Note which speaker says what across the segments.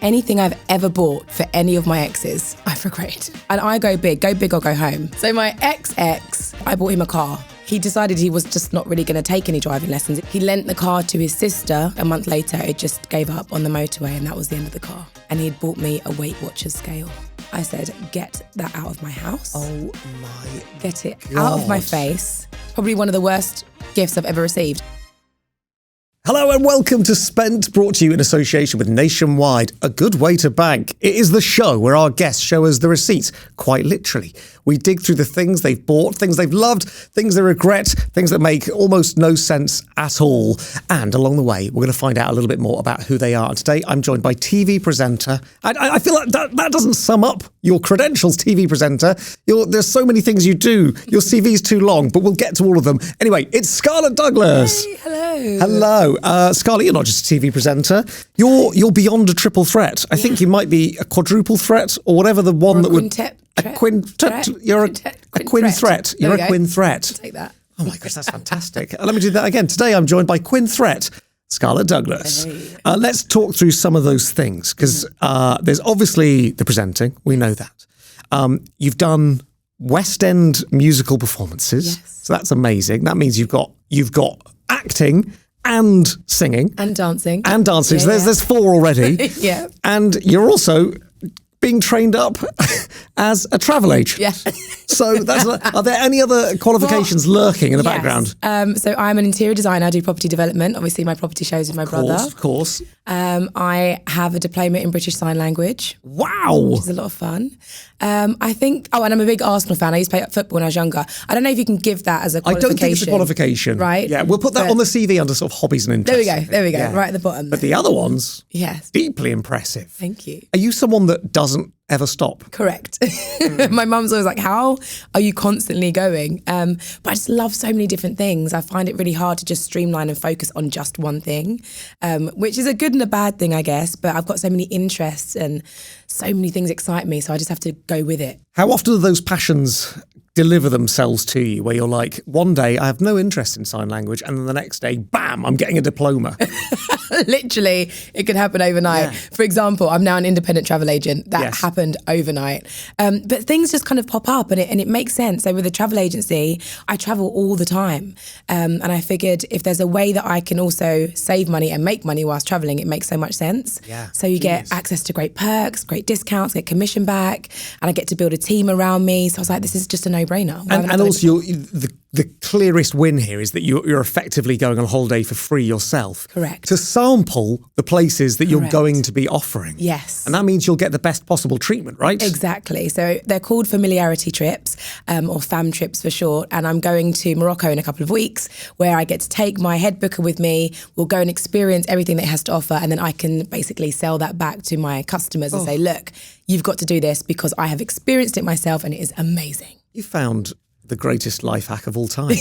Speaker 1: Anything I've ever bought for any of my exes, I've regretted. And I go big or go home. So my ex, I bought him a car. He decided he was just not really going to take any driving lessons. He lent the car to his sister. A month later, it just gave up on the motorway and that was the end of the car. And he had bought me a Weight Watchers scale. I said, get that out of my house.
Speaker 2: Oh my
Speaker 1: Get it
Speaker 2: God.
Speaker 1: out of my face. Probably one of the worst gifts I've ever received.
Speaker 2: Hello and welcome to Spent, brought to you in association with Nationwide, a good way to bank. It is the show where our guests show us the receipts, quite literally. We dig through the things they've bought, things they've loved, things they regret, things that make almost no sense at all. And along the way, we're going to find out a little bit more about who they are. And today, I'm joined by TV presenter. I feel like that doesn't sum up your credentials, TV presenter. There's so many things you do. Your CV's too long, but we'll get to all of them. Anyway, it's Scarlette Douglas.
Speaker 1: Hey, hello.
Speaker 2: Hello. Scarlette, you're not just a TV presenter. You're beyond a triple threat. I think you might be a quadruple threat or whatever the one that would... You're a quin threat. You're a quin threat.
Speaker 1: I'll take that.
Speaker 2: Oh my gosh, that's fantastic. Let me do that again. Today I'm joined by Quin Threat, Scarlette Douglas.
Speaker 1: Hey.
Speaker 2: Let's talk through some of those things because there's obviously the presenting. We know that. You've done West End musical performances.
Speaker 1: Yes.
Speaker 2: So that's amazing. That means you've got acting and singing.
Speaker 1: And dancing.
Speaker 2: So there's four already.
Speaker 1: Yeah.
Speaker 2: And you're also being trained up as a travel agent.
Speaker 1: Yeah.
Speaker 2: So are there any other qualifications lurking in the background?
Speaker 1: So I'm an interior designer. I do property development. Obviously, my property shows with my brother.
Speaker 2: Of course.
Speaker 1: I have a diploma in British Sign Language.
Speaker 2: Wow.
Speaker 1: Which is a lot of fun. I think, and I'm a big Arsenal fan. I used to play football when I was younger. I don't know if you can give that as a qualification.
Speaker 2: I don't think it's a qualification.
Speaker 1: Right?
Speaker 2: Yeah, we'll put that on the CV under sort of hobbies and interests.
Speaker 1: There we go,
Speaker 2: Yeah.
Speaker 1: right at the bottom.
Speaker 2: But the other ones,
Speaker 1: yes.
Speaker 2: deeply impressive.
Speaker 1: Thank you.
Speaker 2: Are you someone that doesn't ever stop?
Speaker 1: Correct. My mum's always like, how are you constantly going? But I just love so many different things. I find it really hard to just streamline and focus on just one thing, which is a good and a bad thing, I guess. But I've got so many interests and so many things excite me. So I just have to go with it.
Speaker 2: How often do those passions deliver themselves to you where you're like, one day I have no interest in sign language and then the next day, bam, I'm getting a diploma?
Speaker 1: Literally, it could happen overnight. Yeah. For example, I'm now an independent travel agent. That happened overnight. But things just kind of pop up and it makes sense. So with a travel agency, I travel all the time. And I figured if there's a way that I can also save money and make money whilst traveling, it makes so much sense. Yeah, so you get access to great perks, great discounts, get commission back, and I get to build a team around me. So I was like, this is just a no-brainer.
Speaker 2: And also the clearest win here is that you're effectively going on holiday for free yourself.
Speaker 1: Correct.
Speaker 2: To sample the places that you're going to be offering.
Speaker 1: Yes.
Speaker 2: And that means you'll get the best possible treatment, right?
Speaker 1: Exactly. So they're called familiarity trips, or fam trips for short. And I'm going to Morocco in a couple of weeks where I get to take my head booker with me. We'll go and experience everything that it has to offer. And then I can basically sell that back to my customers and say, look, you've got to do this because I have experienced it myself and it is amazing.
Speaker 2: You found the greatest life hack of all time.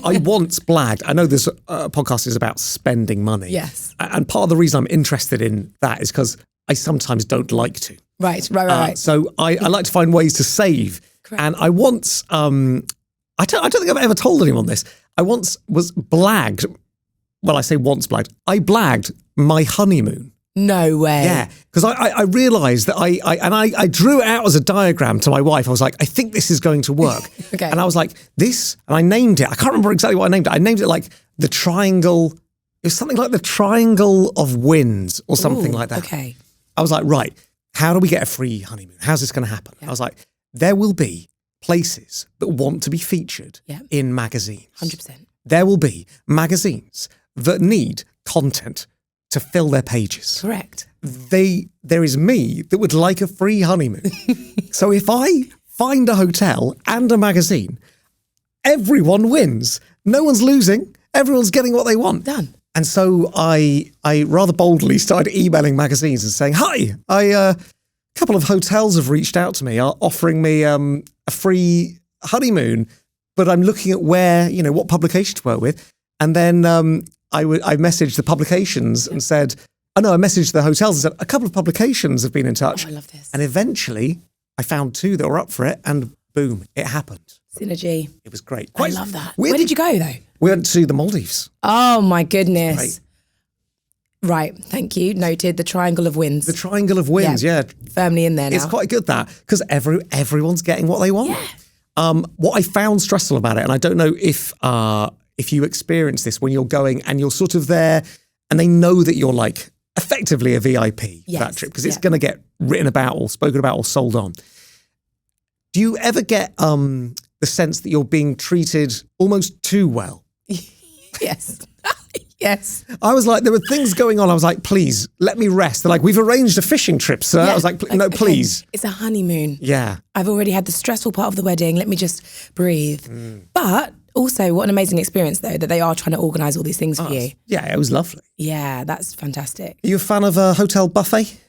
Speaker 2: I once blagged. I know this podcast is about spending money.
Speaker 1: Yes.
Speaker 2: And part of the reason I'm interested in that is because I sometimes don't like to.
Speaker 1: Right.
Speaker 2: So I like to find ways to save. Correct. And I once, I don't think I've ever told anyone this. I once was blagged. Well, I say once blagged. I blagged my honeymoon.
Speaker 1: No way.
Speaker 2: Yeah, because I realised that I drew it out as a diagram to my wife. I was like, I think this is going to work.
Speaker 1: Okay.
Speaker 2: And I was like, this, and I named it. I can't remember exactly what I named it. I named it like the triangle. It was something like the triangle of winds or something like that.
Speaker 1: Okay.
Speaker 2: I was like, right, how do we get a free honeymoon? How's this going to happen? Yeah. I was like, there will be places that want to be featured in magazines.
Speaker 1: 100%.
Speaker 2: There will be magazines that need content to fill their pages.
Speaker 1: Correct.
Speaker 2: There is me that would like a free honeymoon. So if I find a hotel and a magazine, everyone wins. No one's losing. Everyone's getting what they want.
Speaker 1: Done.
Speaker 2: And so I rather boldly started emailing magazines and saying, hi, a couple of hotels have reached out to me, are offering me a free honeymoon, but I'm looking at what publication to work with. And then I messaged the publications and said, I messaged the hotels and said, a couple of publications have been in touch.
Speaker 1: Oh, I love this.
Speaker 2: And eventually I found two that were up for it and boom, it happened.
Speaker 1: Synergy.
Speaker 2: It was great.
Speaker 1: I love that. Where did you go though?
Speaker 2: We went to the Maldives.
Speaker 1: Oh my goodness.
Speaker 2: Right.
Speaker 1: Thank you. Noted. The triangle of wins.
Speaker 2: The triangle of wins, yeah.
Speaker 1: Firmly in there now.
Speaker 2: It's quite good that, because everyone's getting what they want.
Speaker 1: Yeah.
Speaker 2: What I found stressful about it, and I don't know if you experience this when you're going and you're sort of there and they know that you're like effectively a VIP for that trip, because it's going to get written about or spoken about or sold on. Do you ever get the sense that you're being treated almost too well?
Speaker 1: Yes. Yes.
Speaker 2: I was like, there were things going on. I was like, please, let me rest. They're like, we've arranged a fishing trip, sir. I was like, no, please.
Speaker 1: It's a honeymoon.
Speaker 2: Yeah.
Speaker 1: I've already had the stressful part of the wedding. Let me just breathe. But also, what an amazing experience, though, that they are trying to organise all these things for you.
Speaker 2: Yeah, it was lovely.
Speaker 1: Yeah, that's fantastic.
Speaker 2: Are you a fan of a hotel buffet?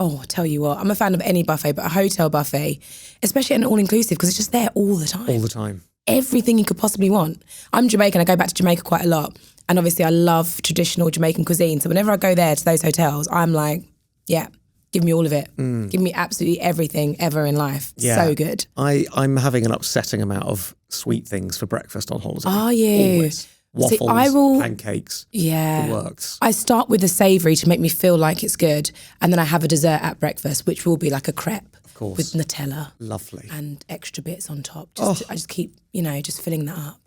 Speaker 1: Oh, I'll tell you what, I'm a fan of any buffet, but a hotel buffet, especially an all-inclusive, because it's just there all the time.
Speaker 2: All the time.
Speaker 1: Everything you could possibly want. I'm Jamaican. I go back to Jamaica quite a lot. And obviously I love traditional Jamaican cuisine. So whenever I go there to those hotels, I'm like, yeah, give me all of it. Give me absolutely everything ever in life.
Speaker 2: Yeah.
Speaker 1: So good.
Speaker 2: I'm having an upsetting amount of sweet things for breakfast on holiday.
Speaker 1: Are you?
Speaker 2: Always. Waffles, pancakes, the works.
Speaker 1: I start with the savoury to make me feel like it's good. And then I have a dessert at breakfast, which will be like a crepe.
Speaker 2: Of course.
Speaker 1: With Nutella.
Speaker 2: Lovely.
Speaker 1: And extra bits on top. I just keep, just filling that up.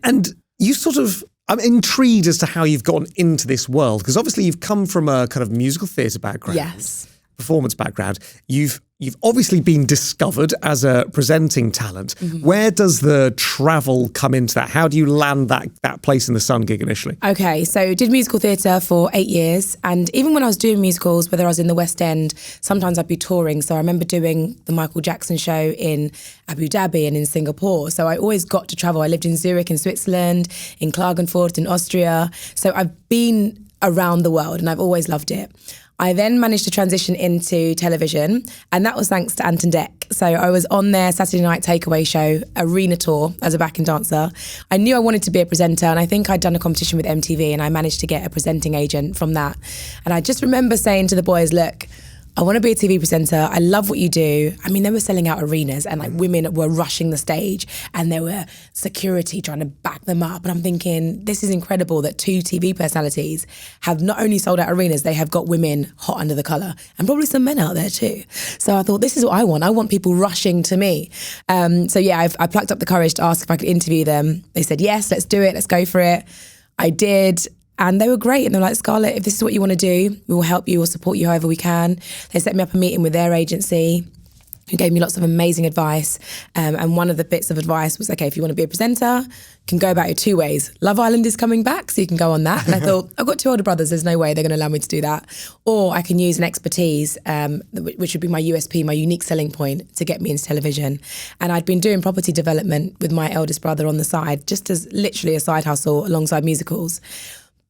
Speaker 2: And you sort of, I'm intrigued as to how you've gotten into this world, because obviously you've come from a kind of musical theatre background.
Speaker 1: Yes.
Speaker 2: Performance background. You've obviously been discovered as a presenting talent. Where does the travel come into that? How do you land that place in the sun gig initially?
Speaker 1: Okay, so did musical theatre for 8 years, and even when I was doing musicals, whether I was in the West End, sometimes I'd be touring. So I remember doing the Michael Jackson show in Abu Dhabi and in Singapore. So I always got to travel. I lived in Zurich in Switzerland, in Klagenfurt in Austria. So I've been around the world and I've always loved it. I then managed to transition into television, and that was thanks to Ant and Dec. So I was on their Saturday night takeaway show, Arena Tour, as a backing dancer. I knew I wanted to be a presenter, and I think I'd done a competition with MTV, and I managed to get a presenting agent from that. And I just remember saying to the boys, look, I want to be a TV presenter. I love what you do. I mean, they were selling out arenas and like women were rushing the stage and there were security trying to back them up. And I'm thinking, this is incredible that two TV personalities have not only sold out arenas, they have got women hot under the collar and probably some men out there too. So I thought, this is what I want. I want people rushing to me. I plucked up the courage to ask if I could interview them. They said, yes, let's do it. Let's go for it. I did. And they were great. And they're like, Scarlette, if this is what you want to do, we will help you or support you however we can. They set me up a meeting with their agency, who gave me lots of amazing advice. And one of the bits of advice was, okay, if you want to be a presenter, you can go about it 2 ways. Love Island is coming back, so you can go on that. And I thought, I've got 2 older brothers, there's no way they're going to allow me to do that. Or I can use an expertise, which would be my USP, my unique selling point to get me into television. And I'd been doing property development with my eldest brother on the side, just as literally a side hustle alongside musicals.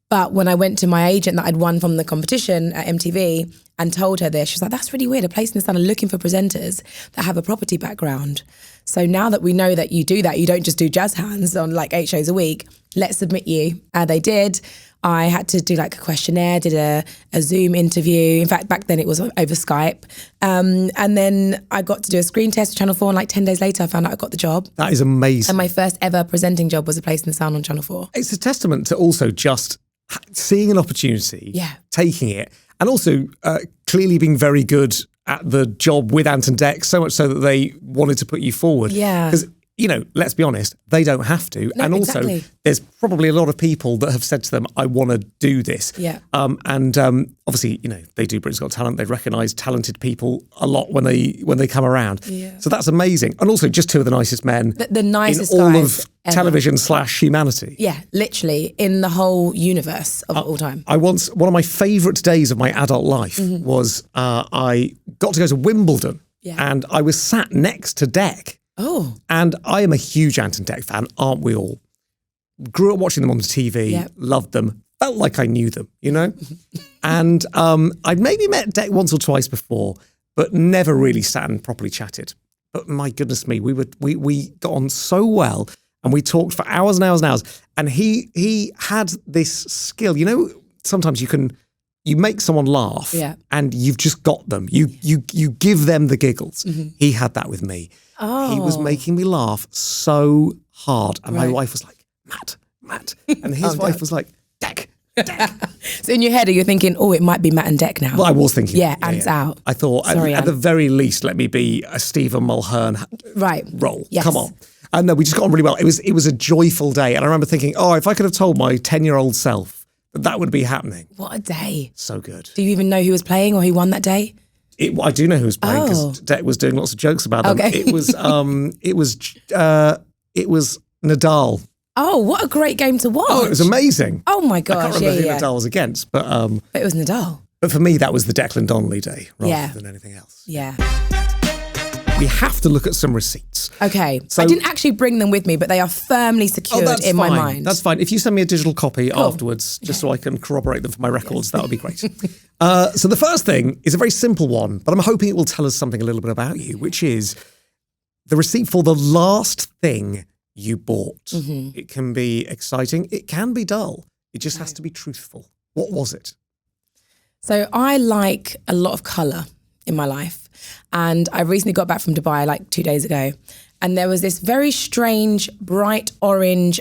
Speaker 1: But when I went to my agent that I'd won from the competition at MTV and told her this, she was like, that's really weird. A place in the sun are looking for presenters that have a property background. So now that we know that you do that, you don't just do jazz hands on like 8 shows a week, let's submit you. They did. I had to do like a questionnaire, did a Zoom interview. In fact, back then it was over Skype. And then I got to do a screen test with Channel 4 and like 10 days later I found out I got the job.
Speaker 2: That is amazing.
Speaker 1: And my first ever presenting job was A Place in the Sun on Channel 4.
Speaker 2: It's a testament to also just seeing an opportunity, taking it, and also clearly being very good at the job with Ant and Dec, so much so that they wanted to put you forward.
Speaker 1: Yeah.
Speaker 2: Because, let's be honest, they don't have to.
Speaker 1: No,
Speaker 2: and also, there's probably a lot of people that have said to them, I want to do this.
Speaker 1: Yeah.
Speaker 2: Obviously, they do Britain's Got Talent. They recognise talented people a lot when they come around.
Speaker 1: Yeah.
Speaker 2: So that's amazing. And also just 2 of the nicest men
Speaker 1: the nicest
Speaker 2: in all
Speaker 1: guys
Speaker 2: of television / humanity.
Speaker 1: Yeah, literally in the whole universe of all time.
Speaker 2: One of my favourite days of my adult life was I got to go to Wimbledon and I was sat next to Dec.
Speaker 1: Oh.
Speaker 2: And I am a huge Ant and Dec fan, aren't we all? Grew up watching them on the TV, loved them, felt like I knew them, And I'd maybe met Dec once or twice before, but never really sat and properly chatted. But my goodness me, we got on so well and we talked for hours and hours and hours. And he had this skill, sometimes you make someone laugh and you've just got them. You give them the giggles. He had that with me.
Speaker 1: Oh.
Speaker 2: He was making me laugh so hard. And my wife was like, Matt. And his wife was like, Dec.
Speaker 1: So in your head, are you thinking, oh, it might be Matt and Dec now?
Speaker 2: Well, I was thinking.
Speaker 1: Yeah, Ant's out.
Speaker 2: I thought,
Speaker 1: Sorry,
Speaker 2: at the very least, let me be a Stephen Mulhern role.
Speaker 1: Yes.
Speaker 2: Come on. And no, we just got on really well. It was a joyful day. And I remember thinking, if I could have told my 10-year-old self that would be happening.
Speaker 1: What a day.
Speaker 2: So good.
Speaker 1: Do you even know who was playing or who won that day?
Speaker 2: I do know who was playing because Dec was doing lots of jokes about them.
Speaker 1: Okay.
Speaker 2: It was Nadal.
Speaker 1: Oh, what a great game to watch.
Speaker 2: Oh, it was amazing.
Speaker 1: Oh my gosh.
Speaker 2: I can't remember who Nadal was against, but
Speaker 1: it was Nadal.
Speaker 2: But for me, that was the Declan Donnelly day rather than anything else.
Speaker 1: Yeah.
Speaker 2: We have to look at some receipts.
Speaker 1: Okay. So, I didn't actually bring them with me, but they are firmly secured in my mind.
Speaker 2: That's fine. If you send me a digital copy afterwards, just so I can corroborate them for my records, that would be great. So the first thing is a very simple one, but I'm hoping it will tell us something a little bit about you, which is the receipt for the last thing you bought. Mm-hmm. It can be exciting. It can be dull. It just has to be truthful. What was it?
Speaker 1: So I like a lot of colour in my life. And I recently got back from Dubai like 2 days ago. And there was this very strange, bright orange,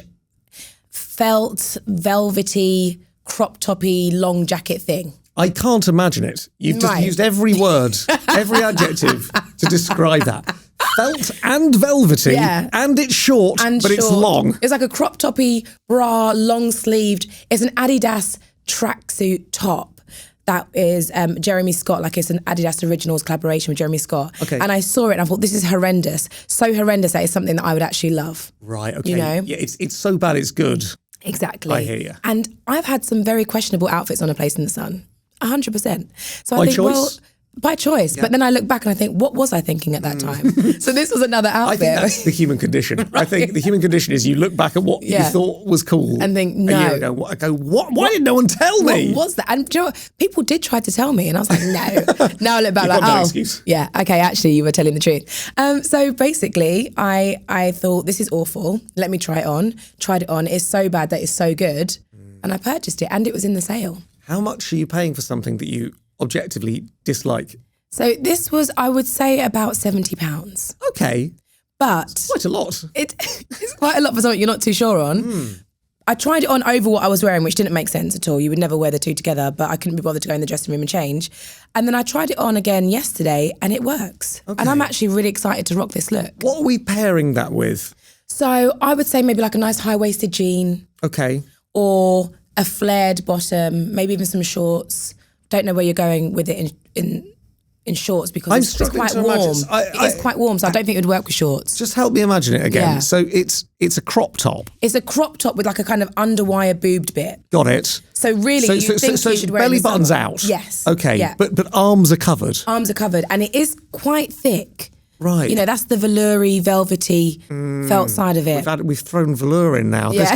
Speaker 1: felt, velvety, crop toppy, long jacket thing.
Speaker 2: I can't imagine it. You've just used every word, every adjective to describe that. Felt and velvety, and it's short, but it's long.
Speaker 1: It's like a crop toppy bra, long sleeved. It's an Adidas tracksuit top. That is Jeremy Scott, like it's an Adidas Originals collaboration with Jeremy Scott.
Speaker 2: Okay.
Speaker 1: And I saw it and I thought, this is horrendous. So horrendous that it's something that I would actually love.
Speaker 2: Right, okay.
Speaker 1: You know?
Speaker 2: Yeah, it's so bad it's good.
Speaker 1: Exactly.
Speaker 2: I hear you.
Speaker 1: And I've had some very questionable outfits on A Place in the Sun. 100%. So I
Speaker 2: By
Speaker 1: think,
Speaker 2: choice?
Speaker 1: By choice. Yeah. But then I look back and I think, what was I thinking at that time? So this was another outfit.
Speaker 2: I think that's the human condition. Right. I think the human condition is you look back at what you thought was cool.
Speaker 1: And think, no.
Speaker 2: A year ago, I go, what? Why didn't no one tell me?
Speaker 1: What was that? And do you know what? People did try to tell me and I was like, no. Now I look back like,
Speaker 2: no excuse.
Speaker 1: Yeah, okay, actually you were telling the truth. So basically, I thought, this is awful. Let me try it on. Tried it on. It's so bad that it's so good. And I purchased it and it was in the sale. How
Speaker 2: much are you paying for something that you objectively dislike?
Speaker 1: So this was, I would say, about £70.
Speaker 2: Okay.
Speaker 1: But
Speaker 2: it's quite a lot.
Speaker 1: It's quite a lot for something you're not too sure on. I tried it on over what I was wearing, which didn't make sense at all. You would never wear the two together, but I couldn't be bothered to go in the dressing room and change. And then I tried it on again yesterday and it works. Okay. And I'm actually really excited to rock this look.
Speaker 2: What are we pairing that with?
Speaker 1: So I would say maybe like a nice high-waisted jean.
Speaker 2: Okay.
Speaker 1: Or a flared bottom, maybe even some shorts. Don't know where you're going with it in shorts because it's quite warm. It's quite warm, so I don't think it would work with shorts.
Speaker 2: Just help me imagine it again. Yeah. So it's a crop top.
Speaker 1: It's a crop top with like a kind of underwire boobed bit.
Speaker 2: Got it.
Speaker 1: So really, you should wear it.
Speaker 2: Belly button's out.
Speaker 1: Yes.
Speaker 2: Okay. Yeah. But arms are covered.
Speaker 1: Arms are covered, and it is quite thick.
Speaker 2: Right.
Speaker 1: You know, that's the velour-y, velvety felt side of it.
Speaker 2: We've thrown velour in now.
Speaker 1: Yeah.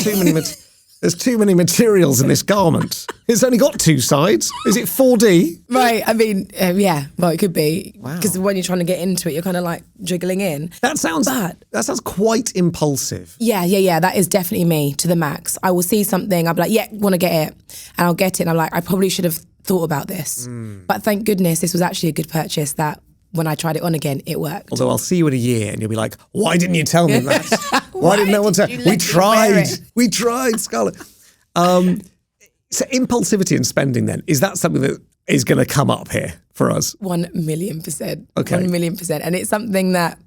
Speaker 2: There's too many materials in this garment. It's only got two sides. Is it 4D?
Speaker 1: Right. I mean, yeah. Well, it could be. Wow. Because when you're trying to get into it, you're kind of like jiggling in.
Speaker 2: That sounds quite impulsive.
Speaker 1: Yeah. That is definitely me to the max. I will see something. I'll be like, yeah, want to get it. And I'll get it. And I'm like, I probably should have thought about this. But thank goodness this was actually a good purchase that when I tried it on again, it worked.
Speaker 2: Although I'll see you in a year and you'll be like, why didn't you tell me that? Why didn't no one tell me? We tried, Scarlett. So impulsivity and spending then, is that something that is going to come up here for us?
Speaker 1: 1,000,000%.
Speaker 2: Okay.
Speaker 1: 1,000,000%. And it's something that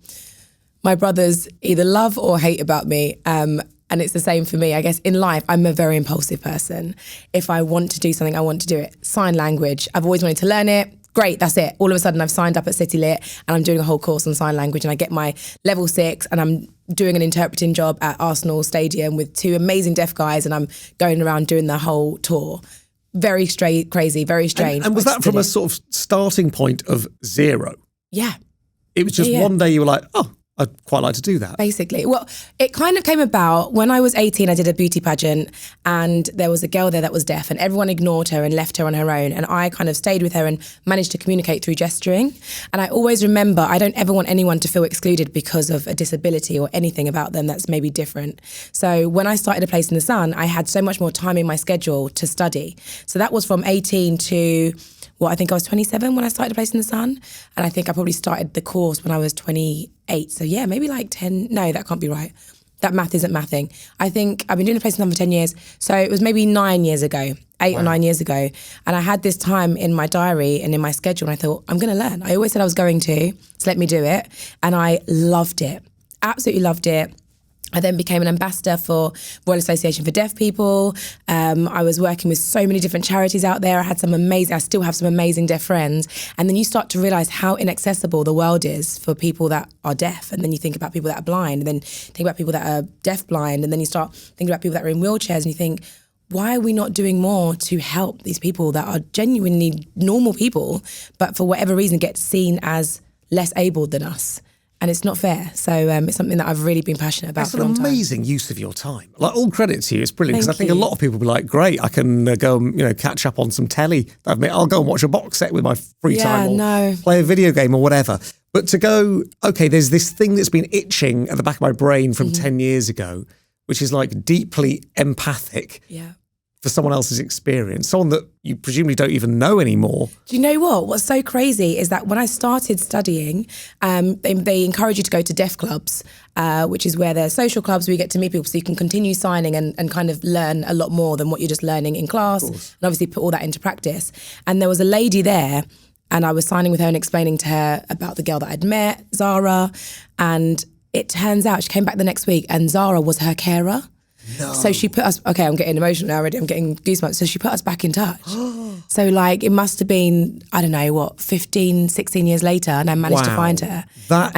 Speaker 1: my brothers either love or hate about me. And it's the same for me. I guess in life, I'm a very impulsive person. If I want to do something, I want to do it. Sign language. I've always wanted to learn it. Great, that's it. All of a sudden I've signed up at City Lit and I'm doing a whole course on sign language and I get my level 6 and I'm doing an interpreting job at Arsenal Stadium with 2 amazing deaf guys and I'm going around doing the whole tour. Very crazy, very strange.
Speaker 2: And was that from a sort of starting point of 0?
Speaker 1: Yeah.
Speaker 2: It was just one day you were like, oh, I'd quite like to do that.
Speaker 1: Basically. Well, it kind of came about when I was 18, I did a beauty pageant and there was a girl there that was deaf and everyone ignored her and left her on her own. And I kind of stayed with her and managed to communicate through gesturing. And I always remember, I don't ever want anyone to feel excluded because of a disability or anything about them that's maybe different. So when I started A Place in the Sun, I had so much more time in my schedule to study. So that was from 18 to... I think I was 27 when I started A Place in the Sun. And I think I probably started the course when I was 28. So yeah, maybe like 10, no, that can't be right. that math isn't mathing. I think I've been doing the placing for 10 years. So it was maybe 9 years ago, 8 or 9 years ago. And I had this time in my diary and in my schedule. And I thought, I'm going to learn. I always said I was going to, so let me do it. And I loved it. Absolutely loved it. I then became an ambassador for Royal Association for Deaf People. I was working with so many different charities out there. I still have some amazing deaf friends. And then you start to realise how inaccessible the world is for people that are deaf. And then you think about people that are blind, and then think about people that are deaf blind. And then you start thinking about people that are in wheelchairs, and you think, why are we not doing more to help these people that are genuinely normal people, but for whatever reason get seen as less able than us? And it's not fair. So it's something that I've really been passionate about for a long time.
Speaker 2: It's an amazing use of your time. Like, all credit to you. It's brilliant, because I think a lot of people will be like, great, I can go and catch up on some telly. I'll go and watch a box set with my free time, or play a video game or whatever. But to go, okay, there's this thing that's been itching at the back of my brain from 10 years ago, which is like deeply empathic.
Speaker 1: Yeah.
Speaker 2: For someone else's experience, someone that you presumably don't even know anymore.
Speaker 1: Do you know what? What's so crazy is that when I started studying, they encourage you to go to deaf clubs, which is where they're social clubs where you get to meet people, so you can continue signing and kind of learn a lot more than what you're just learning in class, and obviously put all that into practice. And there was a lady there, and I was signing with her and explaining to her about the girl that I'd met, Zara, and it turns out she came back the next week and Zara was her carer.
Speaker 2: No.
Speaker 1: So she put us, okay, I'm getting emotional now already, I'm getting goosebumps. So she put us back in touch. So like it must have been, I don't know, what, 15, 16 years later, and I managed to find her.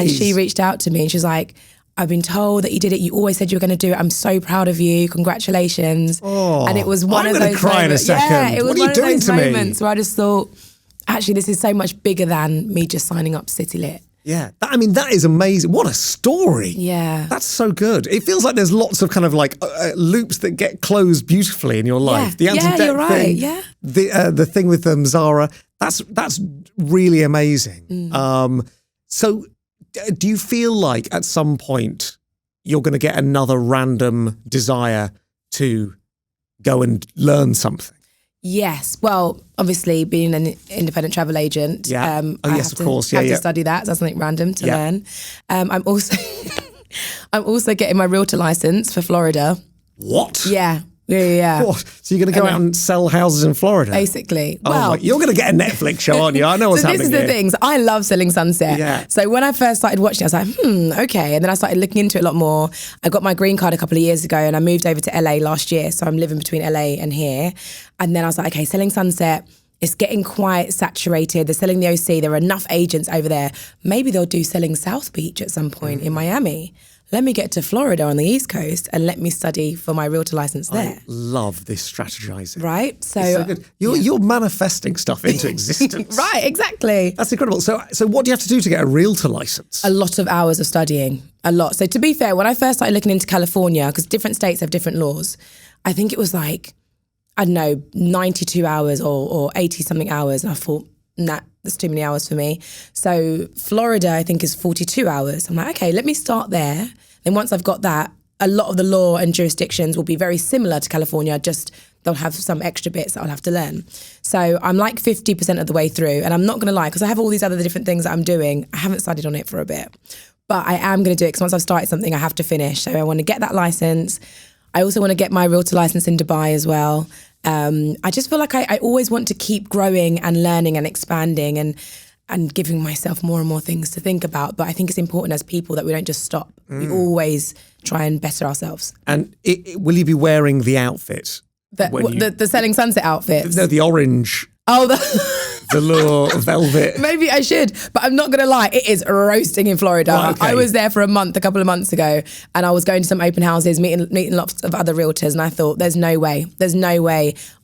Speaker 1: She reached out to me and she was like, I've been told that you did it. You always said you were going to do it. I'm so proud of you. Congratulations.
Speaker 2: Oh,
Speaker 1: and it was one of those moments.
Speaker 2: I'm going to cry in a second.
Speaker 1: Yeah, it was
Speaker 2: what are you doing to me?
Speaker 1: Moments where I just thought, actually, this is so much bigger than me just signing up to City Lit.
Speaker 2: Yeah, that is amazing. What a story.
Speaker 1: Yeah.
Speaker 2: That's so good. It feels like there's lots of kind of like loops that get closed beautifully in your life.
Speaker 1: Yeah, you're right.
Speaker 2: thing,
Speaker 1: yeah.
Speaker 2: The thing with Zara, that's really amazing. So do you feel like at some point you're going to get another random desire to go and learn something?
Speaker 1: Yes. Well, obviously, being an independent travel agent,
Speaker 2: I have
Speaker 1: to study that. So that's something random to learn. I'm also getting my realtor license for Florida.
Speaker 2: What?
Speaker 1: Yeah.
Speaker 2: What? So you're going to go out and sell houses in Florida?
Speaker 1: Basically.
Speaker 2: Oh, you're going to get a Netflix show, aren't you? I know what's happening
Speaker 1: So this is the thing. So I love Selling Sunset.
Speaker 2: Yeah.
Speaker 1: So when I first started watching it, I was like, okay. And then I started looking into it a lot more. I got my green card a couple of years ago and I moved over to LA last year. So I'm living between LA and here. And then I was like, okay, Selling Sunset, it's getting quite saturated. They're selling the OC. There are enough agents over there. Maybe they'll do Selling South Beach at some point in Miami. Let me get to Florida on the East Coast and let me study for my realtor license there.
Speaker 2: I love this strategizing.
Speaker 1: Right?
Speaker 2: So good. You're manifesting stuff into existence.
Speaker 1: Right, exactly.
Speaker 2: That's incredible. So what do you have to do to get a realtor license?
Speaker 1: A lot of hours of studying. A lot. So to be fair, when I first started looking into California, because different states have different laws, I think it was like, I don't know, 92 hours or 80 something hours. And I thought, nah, that's too many hours for me. So Florida, I think, is 42 hours. I'm like, okay, let me start there. Then once I've got that, a lot of the law and jurisdictions will be very similar to California, just they'll have some extra bits that I'll have to learn. So I'm like 50% of the way through. And I'm not going to lie, because I have all these other different things that I'm doing. I haven't studied on it for a bit. But I am going to do it, because once I've started something, I have to finish. So I want to get that license. I also want to get my realtor license in Dubai as well. I just feel like I always want to keep growing and learning and expanding and giving myself more and more things to think about. But I think it's important as people that we don't just stop. We always try and better ourselves.
Speaker 2: And will you be wearing the outfit?
Speaker 1: The Selling Sunset outfit?
Speaker 2: No, the orange.
Speaker 1: Oh,
Speaker 2: the velour velvet.
Speaker 1: Maybe I should, but I'm not going to lie. It is roasting in Florida.
Speaker 2: Right, okay.
Speaker 1: I was there for a couple of months ago, and I was going to some open houses, meeting lots of other realtors, and I thought, there's no way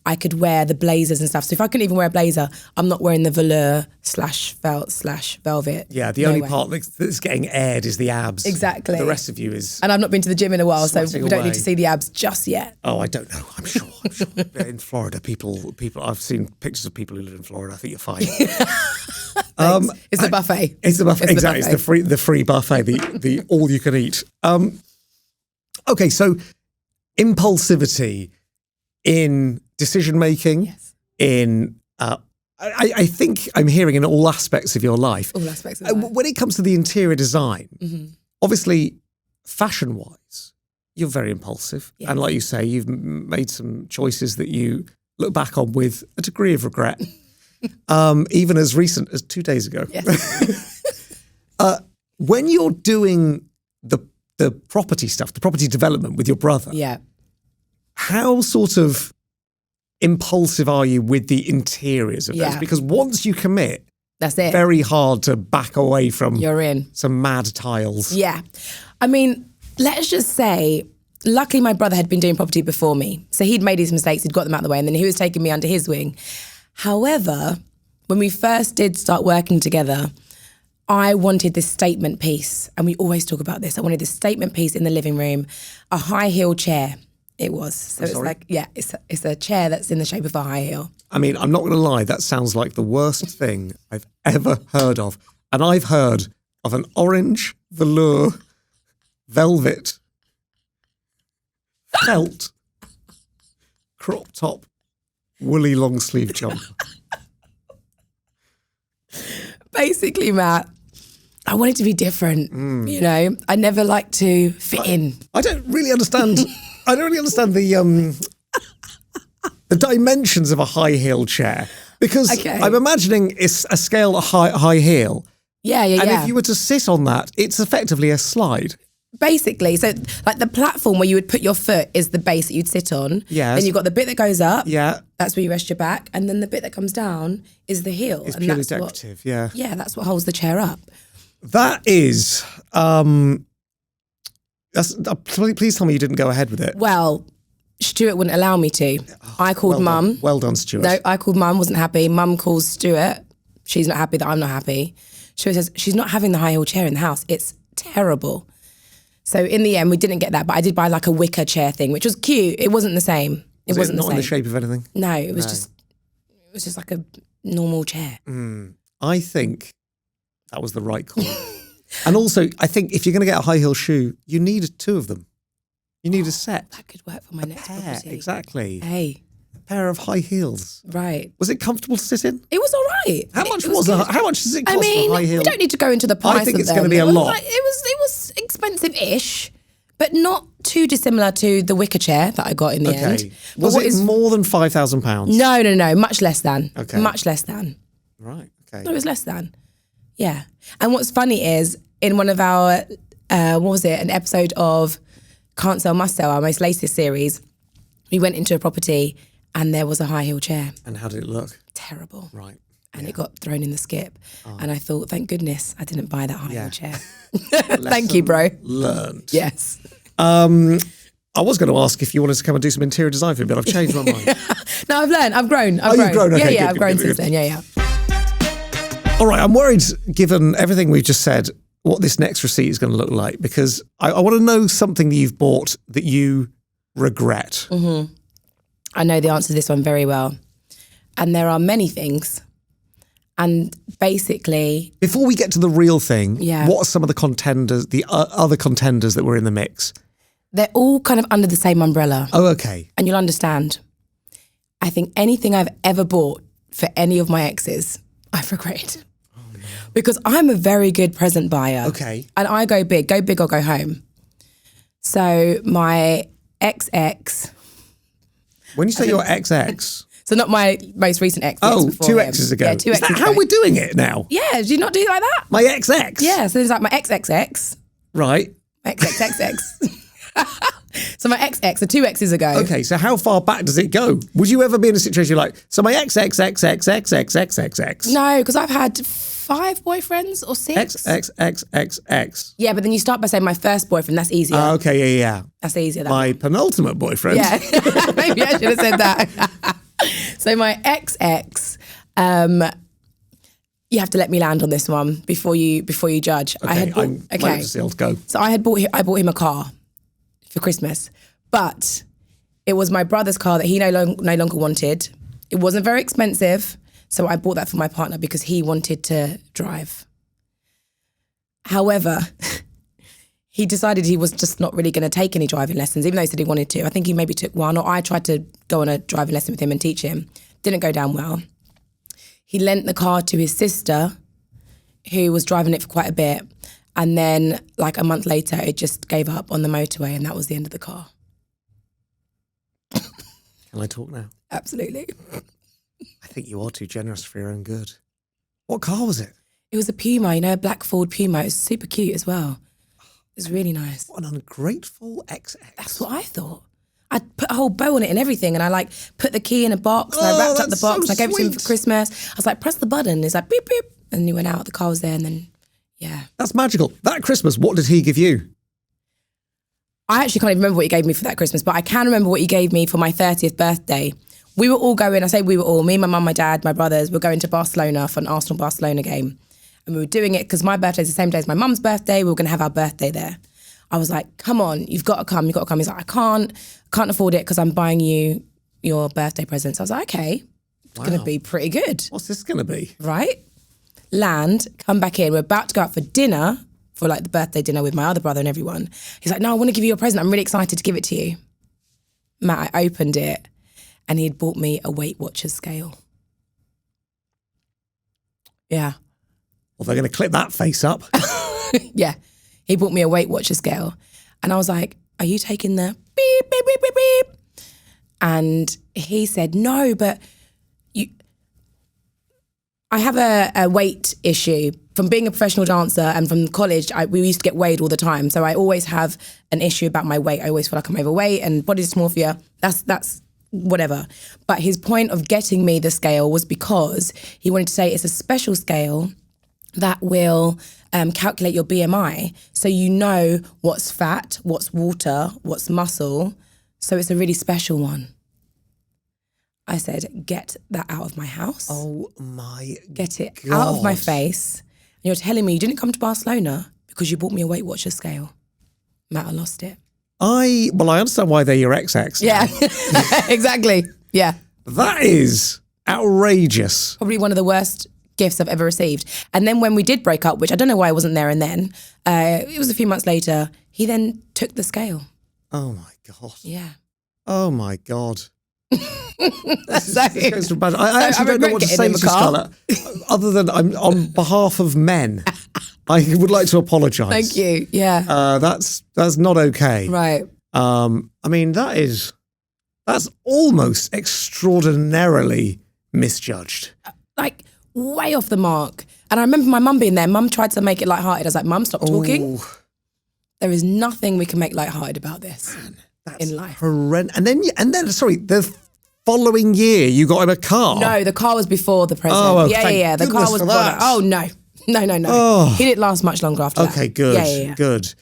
Speaker 1: I could wear the blazers and stuff. So if I couldn't even wear a blazer, I'm not wearing the velour /velvet.
Speaker 2: Yeah, the only part that's getting aired is the abs.
Speaker 1: Exactly.
Speaker 2: The rest of you is...
Speaker 1: And I've not been to the gym in a while, so we don't
Speaker 2: away.
Speaker 1: need to see the abs just yet.
Speaker 2: Oh, I don't know. I'm sure. In Florida, people. I've seen pictures of people who live in Florida. I think you're fine.
Speaker 1: It's the buffet.
Speaker 2: It's the buffet. Exactly. It's the free buffet, the all you can eat. Okay, so impulsivity in decision making,
Speaker 1: yes.
Speaker 2: in I think I'm hearing in all aspects of your life.
Speaker 1: All aspects of life.
Speaker 2: When it comes to the interior design, obviously, fashion-wise, you're very impulsive. Yeah. And like you say, you've made some choices that you look back on with a degree of regret, even as recent as 2 days ago.
Speaker 1: Yes.
Speaker 2: When you're doing the property stuff, the property development with your brother, how sort of impulsive are you with the interiors of those? Because once you commit,
Speaker 1: that's it.
Speaker 2: Very hard to back away from.
Speaker 1: You're in.
Speaker 2: Some mad tiles.
Speaker 1: Yeah. I mean, let's just say, luckily my brother had been doing property before me. So he'd made his mistakes, he'd got them out of the way, and then he was taking me under his wing. However, when we first did start working together, I wanted this statement piece, and we always talk about this. I wanted this statement piece in the living room, a high heel chair. It was. So it's like, it's a chair that's in the shape of a high heel.
Speaker 2: I mean, I'm not going to lie, that sounds like the worst thing I've ever heard of. And I've heard of an orange velour velvet felt crop top woolly long sleeve jumper.
Speaker 1: Basically, Matt, I want it to be different. You know, I never like to fit in.
Speaker 2: I don't really understand. I don't really understand the dimensions of a high heel chair, because I'm imagining it's a scale high heel.
Speaker 1: Yeah.
Speaker 2: And if you were to sit on that, it's effectively a slide.
Speaker 1: Basically, so like the platform where you would put your foot is the base that you'd sit on.
Speaker 2: Yes.
Speaker 1: Then you've got the bit that goes up.
Speaker 2: Yeah.
Speaker 1: That's where you rest your back. And then the bit that comes down is the heel.
Speaker 2: It's purely decorative, yeah.
Speaker 1: Yeah, that's what holds the chair up.
Speaker 2: That is... please tell me you didn't go ahead with it.
Speaker 1: Well, Stuart wouldn't allow me to. I called Mum.
Speaker 2: Well done, Stuart.
Speaker 1: No, I called Mum, wasn't happy. Mum calls Stuart. She's not happy that I'm not happy. Stuart says, she's not having the high heel chair in the house. It's terrible. So in the end, we didn't get that, but I did buy like a wicker chair thing, which was cute. It wasn't the same. It wasn't the same.
Speaker 2: Not in the shape of anything?
Speaker 1: No, it was just like a normal chair.
Speaker 2: I think that was the right call. And also, I think if you're going to get a high heel shoe, you need two of them. You need a set.
Speaker 1: That could work for my next property.
Speaker 2: Exactly.
Speaker 1: Hey.
Speaker 2: A pair of high heels.
Speaker 1: Right.
Speaker 2: Was it comfortable to sit in?
Speaker 1: It was all right.
Speaker 2: How much does it cost for a high heel?
Speaker 1: We don't need to go into the price.
Speaker 2: I think
Speaker 1: of
Speaker 2: it's
Speaker 1: them.
Speaker 2: going to be a lot.
Speaker 1: It was expensive-ish, but not too dissimilar to the wicker chair that I got in the end.
Speaker 2: Was it more than £5,000?
Speaker 1: No. Much less than.
Speaker 2: Okay.
Speaker 1: Much less than.
Speaker 2: Right. Okay.
Speaker 1: No, it was less than. Yeah. And what's funny is in one of our, an episode of Can't Sell, Must Sell, our most latest series, we went into a property and there was a high heel chair.
Speaker 2: And how did it look?
Speaker 1: Terrible.
Speaker 2: Right.
Speaker 1: And it got thrown in the skip. And I thought, thank goodness I didn't buy that high heel chair. Thank you, bro.
Speaker 2: Learned.
Speaker 1: Yes.
Speaker 2: I was going to ask if you wanted to come and do some interior design for me, but I've changed my mind.
Speaker 1: No, I've learned. I've grown.
Speaker 2: You've grown. Okay,
Speaker 1: I've grown since then. Yeah.
Speaker 2: All right, I'm worried, given everything we've just said, what this next receipt is going to look like, because I want to know something that you've bought that you regret.
Speaker 1: Mm-hmm. I know the answer to this one very well. And there are many things. And basically...
Speaker 2: Before we get to the real thing,
Speaker 1: Yeah.
Speaker 2: what are some of the contenders, the other contenders that were in the mix?
Speaker 1: They're all kind of under the same umbrella.
Speaker 2: Oh, okay.
Speaker 1: And you'll understand. I think anything I've ever bought for any of my exes, I've regretted. Oh, no. Because I'm a very good present buyer.
Speaker 2: Okay.
Speaker 1: And I go big or go home. So my ex.
Speaker 2: When you say your XX...
Speaker 1: So not my most recent ex.
Speaker 2: Oh, two exes ago.
Speaker 1: Yeah, 2
Speaker 2: Is
Speaker 1: exes
Speaker 2: that
Speaker 1: ago.
Speaker 2: how we're doing it now?
Speaker 1: Yeah, did you not do it like that?
Speaker 2: My XX?
Speaker 1: Yeah, so there's like my XXX.
Speaker 2: Right.
Speaker 1: XXXX. So my XX, so 2 exes ago.
Speaker 2: Okay, so how far back does it go? Would you ever be in a situation like, so my XXXXXXXXX?
Speaker 1: No, because I've had 5 boyfriends or 6.
Speaker 2: XXXXX.
Speaker 1: Yeah, but then you start by saying my first boyfriend, that's easier.
Speaker 2: Okay, yeah.
Speaker 1: That's easier.
Speaker 2: My penultimate boyfriend.
Speaker 1: Yeah, maybe I should have said that. So my XX, you have to let me land on this one before you judge.
Speaker 2: Okay, I'm sealed. Go.
Speaker 1: So I bought him a car for Christmas, but it was my brother's car that he no longer wanted. It wasn't very expensive, so I bought that for my partner because he wanted to drive. However, he decided he was just not really going to take any driving lessons, even though he said he wanted to. I think he maybe took one, or I tried to go on a driving lesson with him and teach him. Didn't go down well. He lent the car to his sister, who was driving it for quite a bit. And then like a month later, it just gave up on the motorway and that was the end of the car.
Speaker 2: Can I talk now?
Speaker 1: Absolutely.
Speaker 2: I think you are too generous for your own good. What car was it?
Speaker 1: It was a Puma, a black Ford Puma. It was super cute as well. It was really nice.
Speaker 2: What an ungrateful XX.
Speaker 1: That's what I thought. I put a whole bow on it and everything, and I like put the key in a box, and I wrapped up the box, and I gave it to him for Christmas. I was like, press the button. It's like, beep, beep. And he went out, the car was there, and then, yeah.
Speaker 2: That's magical. That Christmas, what did he give you?
Speaker 1: I actually can't even remember what he gave me for that Christmas, but I can remember what he gave me for my 30th birthday. We were all going, I say we were all, me, my mum, my dad, my brothers, were going to Barcelona for an Arsenal-Barcelona game. And we were doing it because my birthday's the same day as my mum's birthday. We were going to have our birthday there. I was like, come on, you've got to come. He's like, I can't afford it because I'm buying you your birthday presents. I was like, okay, it's going to be pretty good.
Speaker 2: What's this going to be?
Speaker 1: Right? Land, come back in. We're about to go out for dinner, for like the birthday dinner with my other brother and everyone. He's like, no, I want to give you a present. I'm really excited to give it to you. Matt, I opened it and he'd bought me a Weight Watchers scale. Yeah.
Speaker 2: Well, they're going to clip that face up.
Speaker 1: Yeah. He bought me a Weight Watchers scale. And I was like, are you taking the beep, beep, beep, beep, beep? And he said, no, but I have a weight issue. From being a professional dancer and from college, we used to get weighed all the time. So I always have an issue about my weight. I always feel like I'm overweight and body dysmorphia. That's whatever. But his point of getting me the scale was because he wanted to say it's a special scale that will calculate your BMI. So you know what's fat, what's water, what's muscle. So it's a really special one. I said, get that out of my house.
Speaker 2: Oh my God.
Speaker 1: Get it out of my face. And you're telling me you didn't come to Barcelona because you bought me a Weight Watchers scale. Matt, I lost it.
Speaker 2: I understand why they're your XX.
Speaker 1: Yeah, exactly. Yeah.
Speaker 2: That is outrageous.
Speaker 1: Probably one of the worst gifts I've ever received. And then when we did break up, which I don't know why I wasn't there and then, it was a few months later, he then took the scale.
Speaker 2: Oh my God.
Speaker 1: Yeah.
Speaker 2: Oh my God.
Speaker 1: This
Speaker 2: goes to bad. I actually don't know what to say to Scarlette, other than I'm on behalf of men. I would like to apologise.
Speaker 1: Thank you. Yeah.
Speaker 2: That's not okay.
Speaker 1: Right.
Speaker 2: I mean, that's almost extraordinarily misjudged.
Speaker 1: Like way off the mark. And I remember my mum being there. Mum tried to make it lighthearted. I was like, Mum, stop talking. There is nothing we can make lighthearted about this in life.
Speaker 2: And then, sorry, the following year you got him a car.
Speaker 1: No, the car was before the present.
Speaker 2: Oh,
Speaker 1: yeah. The car was before that. Oh, no. No.
Speaker 2: Oh.
Speaker 1: He didn't last much longer after that.
Speaker 2: Okay, good.
Speaker 1: Yeah.
Speaker 2: Good.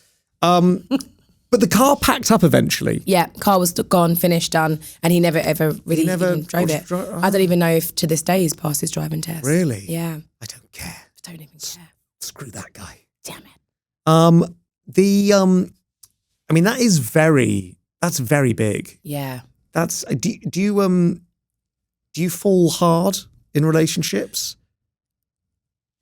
Speaker 2: But the car packed up eventually.
Speaker 1: Yeah, car was gone, finished, done, and he never ever really even drove it. I don't even know if to this day he's passed his driving test.
Speaker 2: Really?
Speaker 1: Yeah.
Speaker 2: I don't care.
Speaker 1: Don't even care.
Speaker 2: Screw that guy.
Speaker 1: Damn it.
Speaker 2: I mean, that's very big.
Speaker 1: Yeah.
Speaker 2: That's do you fall hard in relationships?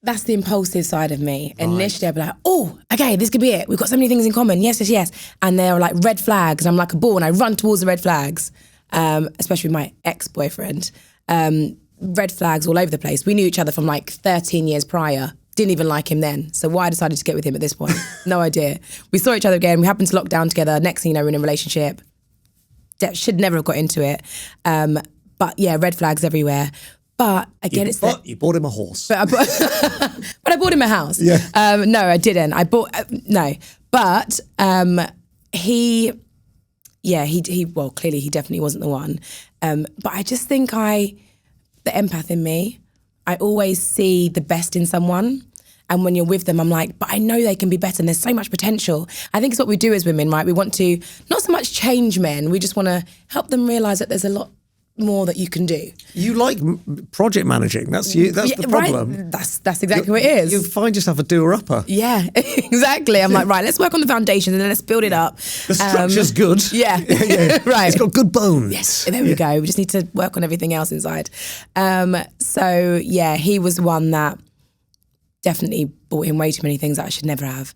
Speaker 1: That's the impulsive side of me. Right. Initially, I'd be like, oh, okay, this could be it. We've got so many things in common. Yes. And they're like red flags. I'm like a ball and I run towards the red flags, especially with my ex-boyfriend. Red flags all over the place. We knew each other from like 13 years prior. Didn't even like him then. So why I decided to get with him at this point? No idea. We saw each other again. We happened to lock down together. Next thing you know, we're in a relationship. Should never have got into it. But yeah, red flags everywhere. But again,
Speaker 2: you bought him a horse.
Speaker 1: But I bought him a house.
Speaker 2: Yeah.
Speaker 1: No, I didn't. No. But he clearly he definitely wasn't the one. But I just think the empath in me, I always see the best in someone. And when you're with them, I'm like, but I know they can be better and there's so much potential. I think it's what we do as women, right? We want to not so much change men. We just want to help them realise that there's a lot more that you can do.
Speaker 2: You like project managing. That's you. That's the problem.
Speaker 1: Right? That's exactly what it is.
Speaker 2: You find yourself a doer-upper.
Speaker 1: Yeah, exactly. I'm like, right, let's work on the foundation and then let's build it up.
Speaker 2: The structure's good.
Speaker 1: Yeah, right.
Speaker 2: It's got good bones.
Speaker 1: Yes, there we go. We just need to work on everything else inside. So yeah, he was one that definitely bought him way too many things that I should never have.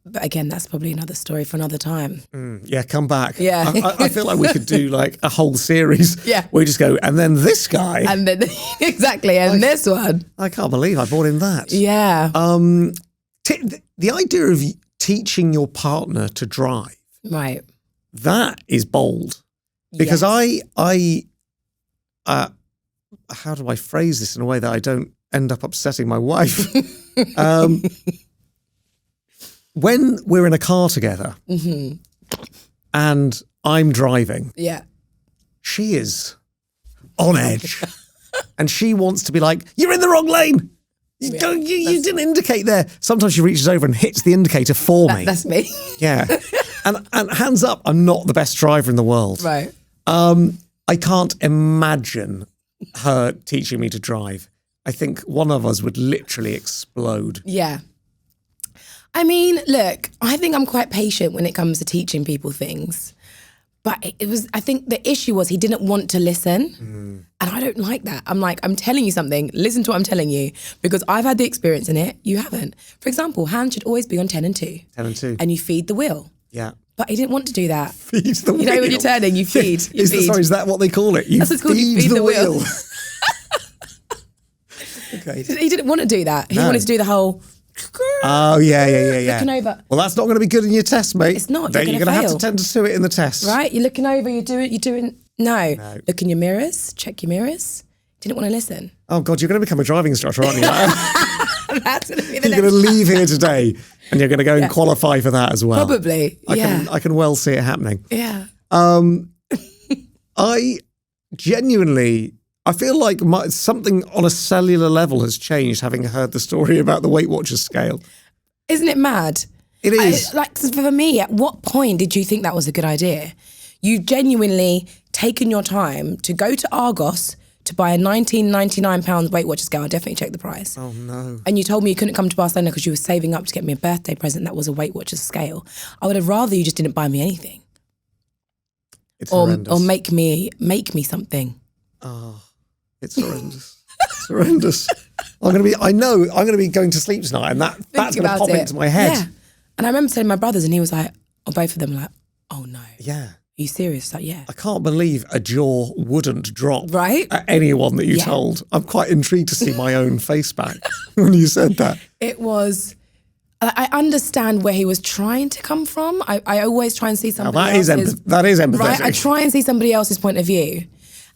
Speaker 1: But again, that's probably another story for another time.
Speaker 2: Yeah, come back.
Speaker 1: Yeah.
Speaker 2: I feel like we could do like a whole series.
Speaker 1: Yeah.
Speaker 2: Where we just go, and then this guy.
Speaker 1: And then, exactly, and this one.
Speaker 2: I can't believe I bought him that.
Speaker 1: Yeah.
Speaker 2: the idea of teaching your partner to drive,
Speaker 1: right?
Speaker 2: That is bold, because yes. How do I phrase this in a way that I don't end up upsetting my wife? When we're in a car together mm-hmm. and I'm driving, she is on edge and she wants to be like, you're in the wrong lane. You didn't indicate there. Sometimes she reaches over and hits the indicator for me.
Speaker 1: That's me.
Speaker 2: Yeah. And hands up, I'm not the best driver in the world.
Speaker 1: Right.
Speaker 2: I can't imagine her teaching me to drive. I think one of us would literally explode.
Speaker 1: Yeah. I mean, look, I think I'm quite patient when it comes to teaching people things. But I think the issue was he didn't want to listen. Mm. And I don't like that. I'm like, I'm telling you something, listen to what I'm telling you, because I've had the experience in it, you haven't. For example, hands should always be on 10 and 2.
Speaker 2: 10 and 2.
Speaker 1: And you feed the wheel.
Speaker 2: Yeah.
Speaker 1: But he didn't want to do that.
Speaker 2: Feed the wheel.
Speaker 1: You know when you're turning, you feed.
Speaker 2: Sorry, is that what they call it?
Speaker 1: That's what's called, you feed the wheel.
Speaker 2: Okay.
Speaker 1: He didn't want to do that. He wanted to do the whole...
Speaker 2: Oh, yeah.
Speaker 1: Looking over.
Speaker 2: Well, that's not going to be good in your test, mate.
Speaker 1: It's not.
Speaker 2: You're going to have to tend to it in the test.
Speaker 1: Right? You're looking over, you're doing... No. Look in your mirrors, check your mirrors. Didn't want to listen.
Speaker 2: Oh, God, you're going to become a driving instructor, aren't you?
Speaker 1: That's going to be the
Speaker 2: You're going to leave here today and you're going to go and qualify for that as well.
Speaker 1: Probably,
Speaker 2: I can well see it happening.
Speaker 1: Yeah.
Speaker 2: I genuinely... I feel like something on a cellular level has changed having heard the story about the Weight Watchers scale.
Speaker 1: Isn't it mad?
Speaker 2: It is.
Speaker 1: For me, at what point did you think that was a good idea? You've genuinely taken your time to go to Argos to buy a £19.99 Weight Watchers scale. I definitely checked the price.
Speaker 2: Oh, no.
Speaker 1: And you told me you couldn't come to Barcelona because you were saving up to get me a birthday present that was a Weight Watchers scale. I would have rather you just didn't buy me anything.
Speaker 2: It's horrendous.
Speaker 1: Or make me something.
Speaker 2: Oh. It's horrendous. It's horrendous. I'm going to be going to sleep tonight and that's going to pop into my head.
Speaker 1: Yeah. And I remember telling my brothers and he was like, or both of them like, oh no.
Speaker 2: Yeah.
Speaker 1: Are you serious? Like, yeah.
Speaker 2: I can't believe a jaw wouldn't drop
Speaker 1: at
Speaker 2: anyone that you told. I'm quite intrigued to see my own face back when you said that.
Speaker 1: It was, I understand where he was trying to come from. I always try and see somebody else's.
Speaker 2: That is empathetic.
Speaker 1: Right? I try and see somebody else's point of view.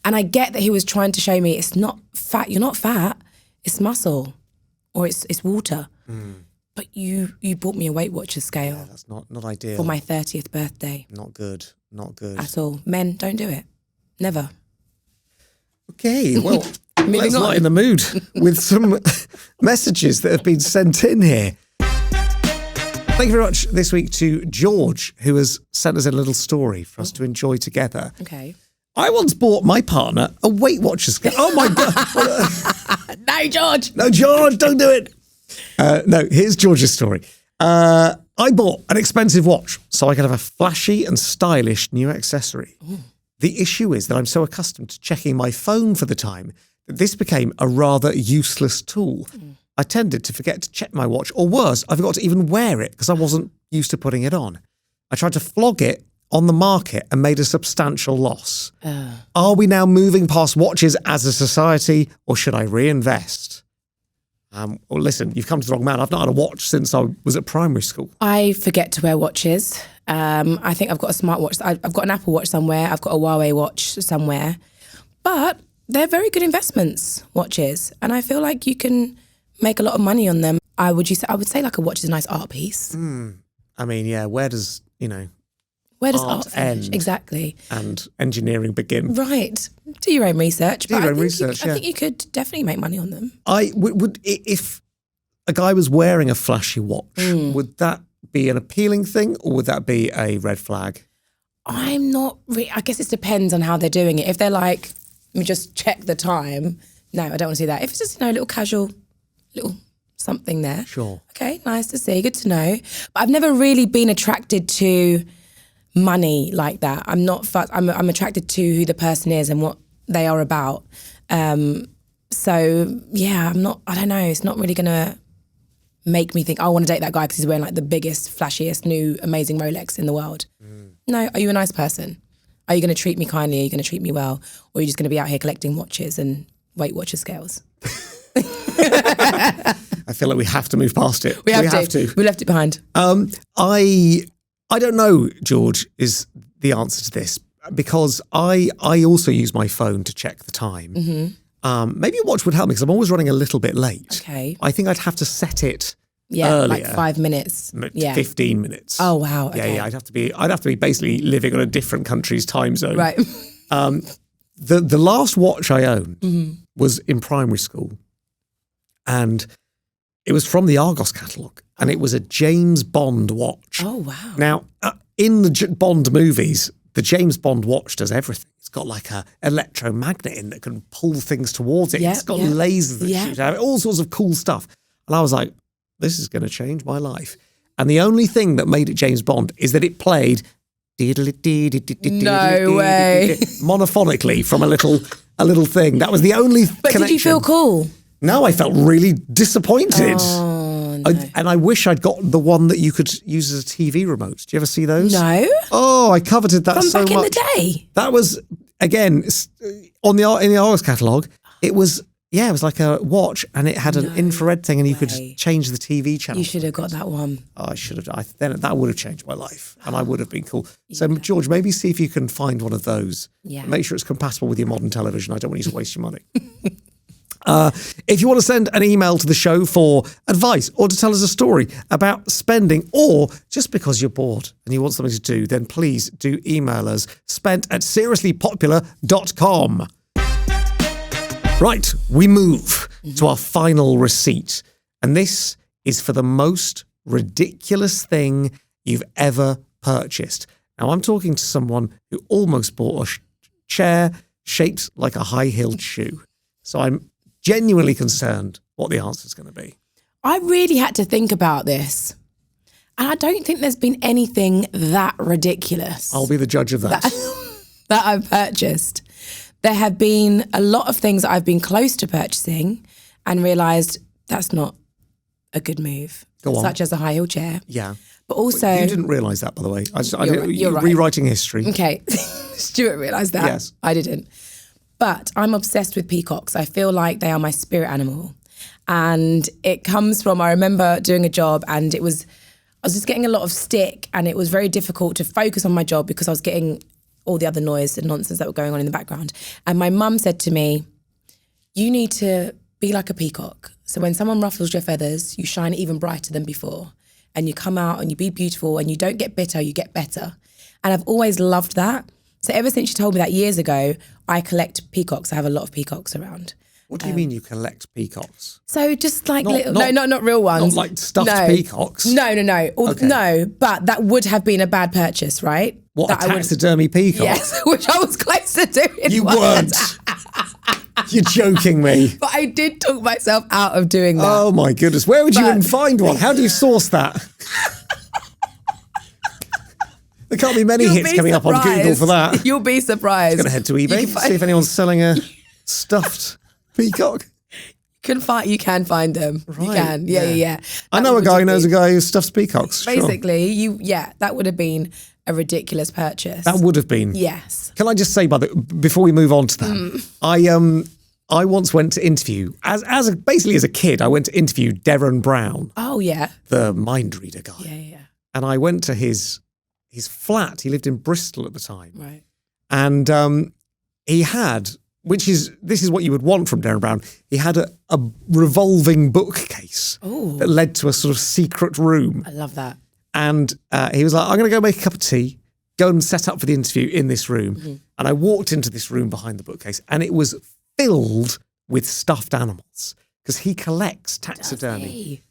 Speaker 1: And I get that he was trying to show me it's not fat. You're not fat. It's muscle, or it's water. Mm. But you bought me a Weight Watchers scale.
Speaker 2: Yeah, that's not ideal
Speaker 1: for my 30th birthday.
Speaker 2: Not good. Not good
Speaker 1: at all. Men, don't do it. Never.
Speaker 2: Okay. Well, let's lighten the mood with some messages that have been sent in here. Thank you very much this week to George, who has sent us a little story for us to enjoy together.
Speaker 1: Okay.
Speaker 2: I once bought my partner a Weight Watchers scale. Oh, my God.
Speaker 1: No, George.
Speaker 2: No, George, don't do it. No, here's George's story. I bought an expensive watch so I could have a flashy and stylish new accessory. Ooh. The issue is that I'm so accustomed to checking my phone for the time that this became a rather useless tool. Mm. I tended to forget to check my watch, or worse, I forgot to even wear it because I wasn't used to putting it on. I tried to flog it on the market and made a substantial loss. Are we now moving past watches as a society, or should I reinvest? Well, listen, you've come to the wrong man. I've not had a watch since I was at primary school.
Speaker 1: I forget to wear watches. I think I've got a smartwatch. I've got an Apple Watch somewhere. I've got a Huawei watch somewhere. But they're very good investments, watches. And I feel like you can make a lot of money on them. I would say like a watch is a nice art piece.
Speaker 2: I mean, yeah, where does
Speaker 1: art end? Exactly.
Speaker 2: And engineering begin?
Speaker 1: Right. Do your own research.
Speaker 2: I think
Speaker 1: you could definitely make money on them.
Speaker 2: I would if a guy was wearing a flashy watch, would that be an appealing thing, or would that be a red flag?
Speaker 1: I'm not really, I guess it depends on how they're doing it. If they're like, let me just check the time. No, I don't want to see that. If it's just, a little casual, little something there.
Speaker 2: Sure.
Speaker 1: Okay, nice to see. Good to know. But I've never really been attracted to money like that. I'm not. I'm attracted to who the person is and what they are about. So yeah, I'm not. I don't know. It's not really gonna make me think I want to date that guy because he's wearing like the biggest, flashiest, new, amazing Rolex in the world. No. Are you a nice person? Are you going to treat me kindly? Are you going to treat me well? Or are you just going to be out here collecting watches and Weight Watchers scales?
Speaker 2: I feel like we have to move past it.
Speaker 1: We have to. We left it behind.
Speaker 2: I don't know, George, is the answer to this, because I also use my phone to check the time. Maybe a watch would help me because I'm always running a little bit late.
Speaker 1: Okay.
Speaker 2: I think I'd have to set it earlier.
Speaker 1: Like 5 minutes.
Speaker 2: 15 minutes.
Speaker 1: Oh, wow. Okay.
Speaker 2: Yeah. I'd have to be basically living on a different country's time zone.
Speaker 1: Right.
Speaker 2: The last watch I owned was in primary school, and it was from the Argos catalogue, and it was a James Bond watch.
Speaker 1: Oh, wow.
Speaker 2: Now, in the Bond movies, the James Bond watch does everything. It's got like a electromagnet in that can pull things towards it. It's got lasers that shoot out, all sorts of cool stuff. And I was like, this is going to change my life. And the only thing that made it James Bond is that it played
Speaker 1: no way
Speaker 2: monophonically from a little thing. That was the only connection.
Speaker 1: Did you feel cool?
Speaker 2: No, I felt really disappointed.
Speaker 1: Oh, no.
Speaker 2: And I wish I'd got the one that you could use as a TV remote. Do you ever see those?
Speaker 1: No.
Speaker 2: Oh, I coveted that so much.
Speaker 1: From back in the day?
Speaker 2: That was, again, in the Argos catalogue, it was like a watch, and it had an infrared thing, and you could change the TV channel.
Speaker 1: You should have got that one.
Speaker 2: Oh, I should have. Then that would have changed my life, and I would have been cool. So, George, maybe see if you can find one of those.
Speaker 1: Yeah.
Speaker 2: Make sure it's compatible with your modern television. I don't want you to waste your money. If you want to send an email to the show for advice or to tell us a story about spending, or just because you're bored and you want something to do, then please do email us, spent@seriouslypopular.com. Right, we move to our final receipt. And this is for the most ridiculous thing you've ever purchased. Now, I'm talking to someone who almost bought a chair shaped like a high-heeled shoe. So I'm genuinely concerned what the answer is going to be.
Speaker 1: I really had to think about this. And I don't think there's been anything that ridiculous.
Speaker 2: I'll be the judge of that.
Speaker 1: That I've purchased. There have been a lot of things that I've been close to purchasing and realised that's not a good move.
Speaker 2: Go on.
Speaker 1: Such as a high heel chair.
Speaker 2: Yeah.
Speaker 1: But also...
Speaker 2: You didn't realise that, by the way.
Speaker 1: You're right.
Speaker 2: Rewriting history.
Speaker 1: Okay. Stuart realised that.
Speaker 2: Yes.
Speaker 1: I didn't. But I'm obsessed with peacocks. I feel like they are my spirit animal. And it comes from, I remember doing a job, and I was just getting a lot of stick, and it was very difficult to focus on my job because I was getting all the other noise and nonsense that were going on in the background. And my mum said to me, you need to be like a peacock. So when someone ruffles your feathers, you shine even brighter than before. And you come out and you be beautiful, and you don't get bitter, you get better. And I've always loved that. So ever since she told me that years ago, I collect peacocks. I have a lot of peacocks around.
Speaker 2: What do you mean you collect peacocks?
Speaker 1: So just like not real ones.
Speaker 2: Not like stuffed peacocks?
Speaker 1: No.
Speaker 2: Okay.
Speaker 1: No, but that would have been a bad purchase, right?
Speaker 2: What,
Speaker 1: that
Speaker 2: a taxidermy peacock?
Speaker 1: Yes, which I was close to doing.
Speaker 2: You weren't. You're joking me.
Speaker 1: But I did talk myself out of doing that.
Speaker 2: Oh my goodness. Where would you even find one? How do you source that? There can't be many hits coming up on Google for that.
Speaker 1: You'll be surprised.
Speaker 2: I'm going to head to eBay, see if anyone's selling a stuffed peacock.
Speaker 1: You can find them. Right. You can. Yeah.
Speaker 2: I know a guy who knows a guy who stuffs peacocks.
Speaker 1: Basically, that would have been a ridiculous purchase.
Speaker 2: That would have been.
Speaker 1: Yes.
Speaker 2: Can I just say, before we move on to that, I once went to interview, basically as a kid, I went to interview Derren Brown.
Speaker 1: Oh, yeah.
Speaker 2: The mind reader guy.
Speaker 1: Yeah.
Speaker 2: And I went to his flat. He lived in Bristol at the time.
Speaker 1: Right.
Speaker 2: And he had, this is what you would want from Derren Brown, he had a revolving bookcase that led to a sort of secret room.
Speaker 1: I love that.
Speaker 2: And he was like, I'm going to go make a cup of tea, go and set up for the interview in this room. Mm-hmm. And I walked into this room behind the bookcase, and it was filled with stuffed animals because he collects taxidermy.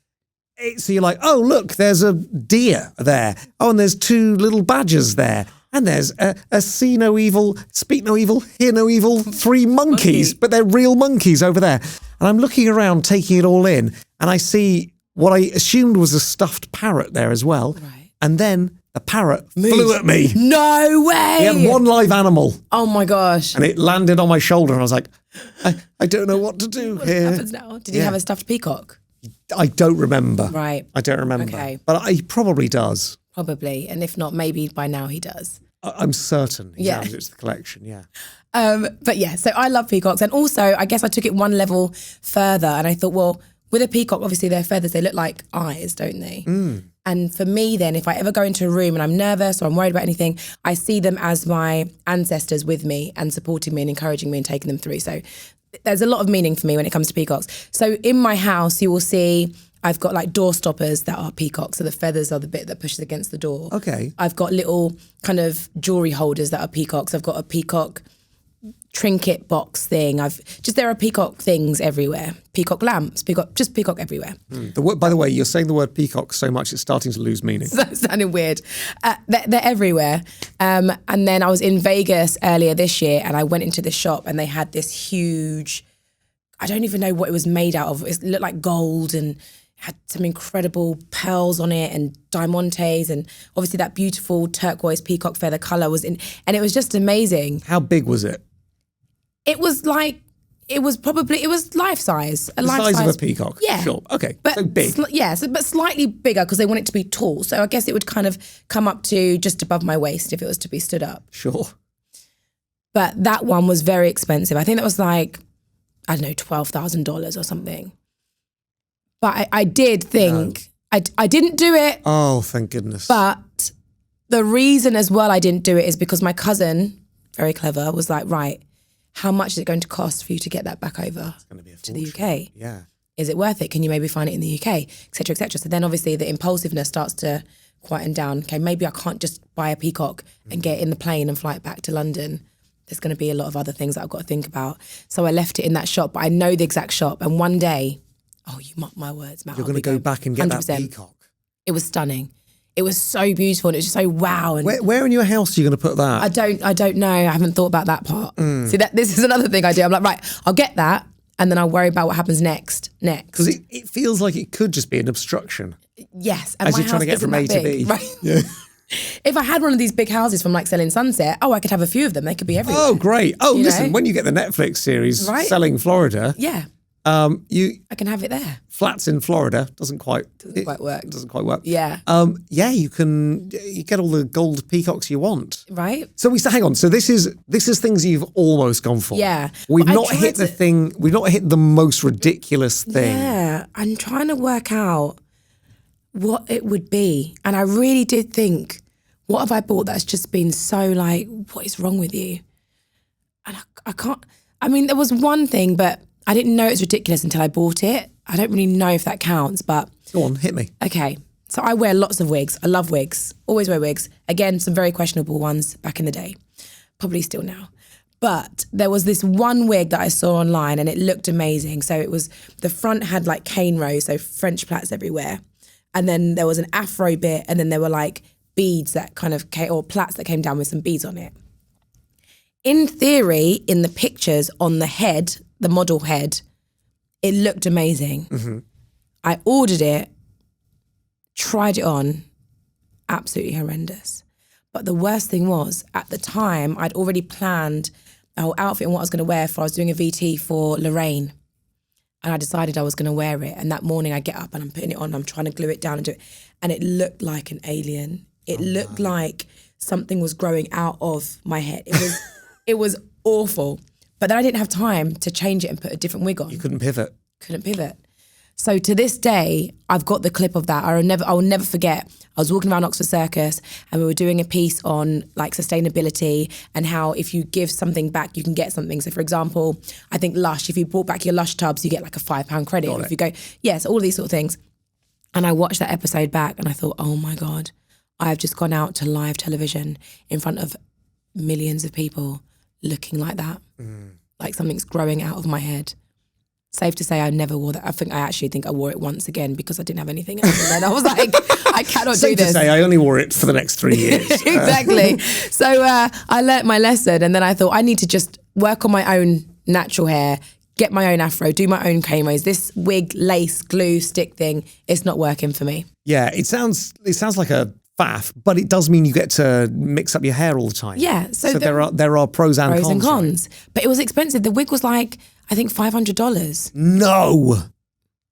Speaker 2: So you're like, oh, look, there's a deer there. Oh, and there's 2 little badgers there. And there's a see no evil, speak no evil, hear no evil, 3 monkeys, but they're real monkeys over there. And I'm looking around, taking it all in, and I see what I assumed was a stuffed parrot there as well. Right. And then the parrot flew at me.
Speaker 1: No way!
Speaker 2: He had one live animal.
Speaker 1: Oh my gosh.
Speaker 2: And it landed on my shoulder, and I was like, I don't know what to do here.
Speaker 1: What happens now? Did he have a stuffed peacock?
Speaker 2: I don't remember.
Speaker 1: Right.
Speaker 2: I don't remember.
Speaker 1: Okay.
Speaker 2: But he probably does.
Speaker 1: Probably. And if not, maybe by now he does.
Speaker 2: I'm certain he adds it to the collection, yeah.
Speaker 1: But yeah, so I love peacocks. And also, I guess I took it one level further, and I thought, well, with a peacock, obviously their feathers, they look like eyes, don't they? And for me then, if I ever go into a room and I'm nervous or I'm worried about anything, I see them as my ancestors with me and supporting me and encouraging me and taking them through. So there's a lot of meaning for me when it comes to peacocks. So in my house, you will see I've got like door stoppers that are peacocks. So the feathers are the bit that pushes against the door.
Speaker 2: Okay.
Speaker 1: I've got little kind of jewelry holders that are peacocks. I've got a peacock trinket box thing. There are peacock things everywhere. Peacock lamps, peacock everywhere.
Speaker 2: By the way, you're saying the word peacock so much it's starting to lose meaning.
Speaker 1: That's sounding weird. They're everywhere. And then I was in Vegas earlier this year and I went into the shop and they had this huge, I don't even know what it was made out of. It looked like gold and had some incredible pearls on it and diamantes and obviously that beautiful turquoise peacock feather colour was in, and it was just amazing.
Speaker 2: How big was it?
Speaker 1: It was like, it was life size.
Speaker 2: The size of a peacock?
Speaker 1: Yeah.
Speaker 2: Sure, okay,
Speaker 1: but
Speaker 2: so big.
Speaker 1: But slightly bigger because they want it to be tall. So I guess it would kind of come up to just above my waist if it was to be stood up.
Speaker 2: Sure.
Speaker 1: But that one was very expensive. I think that was like, I don't know, $12,000 or something. But I did think, I didn't do it.
Speaker 2: Oh, thank goodness.
Speaker 1: But the reason as well I didn't do it is because my cousin, very clever, was like, right, how much is it going to cost for you to get that back over to the UK?
Speaker 2: Yeah.
Speaker 1: Is it worth it? Can you maybe find it in the UK, et cetera, et cetera? So then obviously the impulsiveness starts to quieten down. Okay, maybe I can't just buy a peacock and get in the plane and fly it back to London. There's going to be a lot of other things that I've got to think about. So I left it in that shop, but I know the exact shop. And one day, oh, you mark my words, Matt.
Speaker 2: You're going to go back and get 100%. That peacock.
Speaker 1: It was stunning. It was so beautiful and it was just so wow. And
Speaker 2: where in your house are you going to put that?
Speaker 1: I don't know. I haven't thought about that part. See, this is another thing I do. I'm like, right, I'll get that and then I'll worry about what happens next.
Speaker 2: Because it feels like it could just be an obstruction.
Speaker 1: Yes.
Speaker 2: And as you're trying to get from A to B.
Speaker 1: Right.
Speaker 2: Yeah.
Speaker 1: If I had one of these big houses from like Selling Sunset, I could have a few of them. They could be everywhere.
Speaker 2: Oh, great. Oh, listen, when you get the Netflix series Selling Florida.
Speaker 1: Yeah. I can have it there.
Speaker 2: Flats in Florida doesn't quite work.
Speaker 1: Yeah.
Speaker 2: You get all the gold peacocks you want.
Speaker 1: Right.
Speaker 2: So hang on. So this is things you've almost gone for.
Speaker 1: Yeah.
Speaker 2: We've not hit the most ridiculous thing.
Speaker 1: Yeah. I'm trying to work out what it would be. And I really did think, what have I bought that's just been so like, what is wrong with you? And I can't, I mean, there was one thing, but I didn't know it was ridiculous until I bought it. I don't really know if that counts, but...
Speaker 2: Go on, hit me.
Speaker 1: Okay. So I wear lots of wigs. I love wigs. Always wear wigs. Again, some very questionable ones back in the day. Probably still now. But there was this one wig that I saw online and it looked amazing. So it was, the front had like cane rows, so French plaits everywhere. And then there was an afro bit and then there were like beads that kind of came, or plaits that came down with some beads on it. In theory, in the pictures on the head, the model head, it looked amazing. Mm-hmm. I ordered it, tried it on, absolutely horrendous. But the worst thing was, at the time, I'd already planned the whole outfit and what I was going to wear for, I was doing a VT for Lorraine. And I decided I was going to wear it. And that morning I get up and I'm putting it on, I'm trying to glue it down and do it. And it looked like an alien. It looked like something was growing out of my head. It was awful. But then I didn't have time to change it and put a different wig on.
Speaker 2: You couldn't pivot.
Speaker 1: Couldn't pivot. So to this day, I've got the clip of that. I will never forget. I was walking around Oxford Circus and we were doing a piece on like sustainability and how if you give something back, you can get something. So for example, I think Lush, if you bought back your Lush tubs, you get like a £5 credit. If you go, yes, all of these sort of things. And I watched that episode back and I thought, oh my God, I have just gone out to live television in front of millions of people looking like that. Like something's growing out of my head. Safe to say I never wore that. I actually think I wore it once again because I didn't have anything else. And then I was like, I cannot do this.
Speaker 2: Safe to say I only wore it for the next 3 years.
Speaker 1: Exactly. So I learnt my lesson and then I thought I need to just work on my own natural hair, get my own afro, do my own camos. This wig, lace, glue, stick thing, it's not working for me.
Speaker 2: Yeah, it sounds like a faff, but it does mean you get to mix up your hair all the time.
Speaker 1: Yeah.
Speaker 2: So there are pros and cons.
Speaker 1: Right? But it was expensive. The wig was like, I think $500.
Speaker 2: No.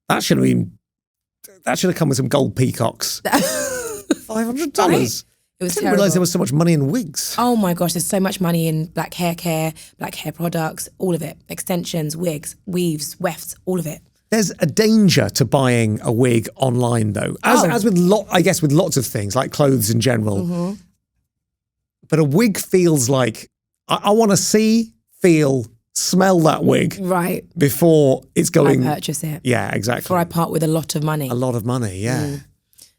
Speaker 2: That should have come with some gold peacocks. $500.
Speaker 1: Right? It was
Speaker 2: I didn't
Speaker 1: terrible.
Speaker 2: realise there was so much money in wigs.
Speaker 1: Oh my gosh, there's so much money in black hair care, black hair products, all of it. Extensions, wigs, weaves, wefts, all of it.
Speaker 2: There's a danger to buying a wig online, though, as with with lots of things like clothes in general. Mm-hmm. But a wig feels like I want to see, feel, smell that wig before it's going.
Speaker 1: I purchase it.
Speaker 2: Yeah, exactly.
Speaker 1: Before I part with a lot of money.
Speaker 2: A lot of money, yeah.
Speaker 1: Mm.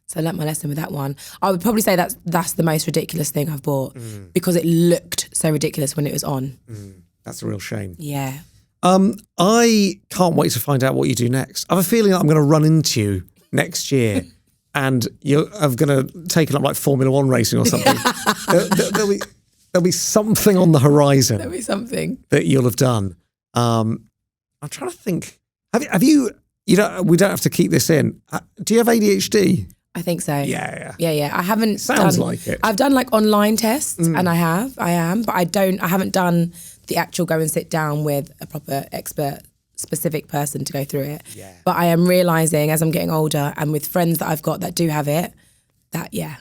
Speaker 1: So I learnt my lesson with that one. I would probably say that's the most ridiculous thing I've bought because it looked so ridiculous when it was on.
Speaker 2: That's a real shame.
Speaker 1: Yeah.
Speaker 2: I can't wait to find out what you do next. I have a feeling that I'm going to run into you next year and you're going to take up like Formula One racing or something. There'll be something on the horizon.
Speaker 1: There'll be something
Speaker 2: that you'll have done. I'm trying to think. Have you? We don't have to keep this in. Do you have ADHD?
Speaker 1: I think so.
Speaker 2: Yeah.
Speaker 1: I haven't.
Speaker 2: Sounds like it.
Speaker 1: I've done like online tests, and I am, but I haven't done the actual go and sit down with a proper expert, specific person to go through it. Yeah. But I am realising as I'm getting older, and with friends that I've got that do have it, that yeah.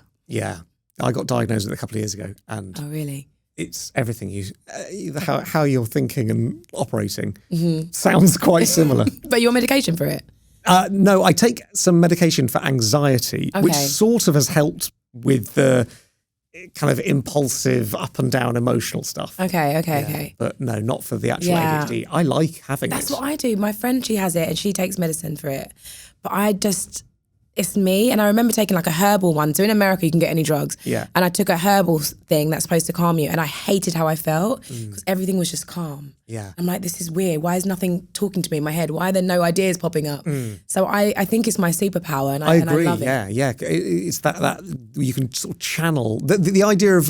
Speaker 1: I got diagnosed with it a couple of years ago, and oh really?
Speaker 2: It's everything how you're thinking and operating sounds quite similar.
Speaker 1: But you're on medication for it?
Speaker 2: No, I take some medication for anxiety, which sort of has helped with the kind of impulsive up and down emotional stuff.
Speaker 1: Okay.
Speaker 2: But no, not for the actual ADHD. I like having
Speaker 1: That's what I do. My friend, she has it and she takes medicine for it. But it's me. And I remember taking like a herbal one. So in America, you can get any drugs.
Speaker 2: Yeah.
Speaker 1: And I took a herbal thing that's supposed to calm you. And I hated how I felt because everything was just calm.
Speaker 2: Yeah.
Speaker 1: I'm like, this is weird. Why is nothing talking to me in my head? Why are there no ideas popping up? So I think it's my superpower and I
Speaker 2: agree.
Speaker 1: And I love
Speaker 2: it. Yeah. It's that you can sort of channel. The idea of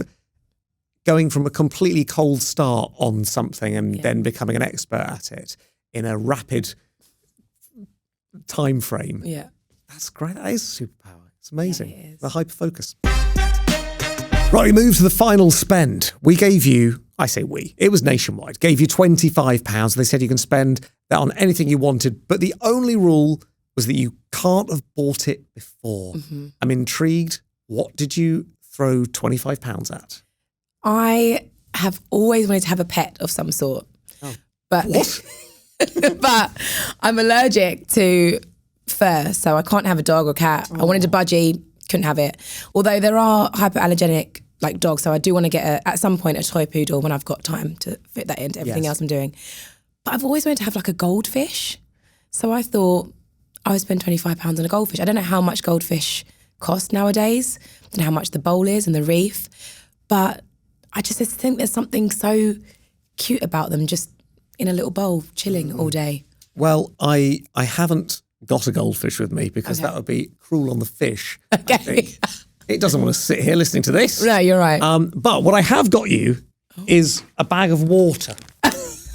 Speaker 2: going from a completely cold start on something and then becoming an expert at it in a rapid time frame.
Speaker 1: Yeah.
Speaker 2: That's great. That is a superpower. It's amazing.
Speaker 1: Yeah, it is.
Speaker 2: The hyperfocus. Right, we move to the final spend. We gave you, I say we, it was nationwide, gave you £25. They said you can spend that on anything you wanted, but the only rule was that you can't have bought it before. I'm intrigued. What did you throw £25 at?
Speaker 1: I have always wanted to have a pet of some sort.
Speaker 2: Oh.
Speaker 1: But
Speaker 2: what?
Speaker 1: But I'm allergic to fur, so I can't have a dog or cat. I wanted a budgie, couldn't have it. Although there are hypoallergenic like dogs, so I do want to get at some point a toy poodle when I've got time to fit that into everything else I'm doing. But I've always wanted to have like a goldfish. So I thought I would spend £25 on a goldfish. I don't know how much goldfish cost nowadays. I don't know how much the bowl is and the reef. But I just think there's something so cute about them just in a little bowl, chilling all day.
Speaker 2: Well, I haven't got a goldfish with me because that would be cruel on the fish.
Speaker 1: Okay.
Speaker 2: I think. It doesn't want to sit here listening to this.
Speaker 1: No, you're right.
Speaker 2: But what I have got you is a bag of water.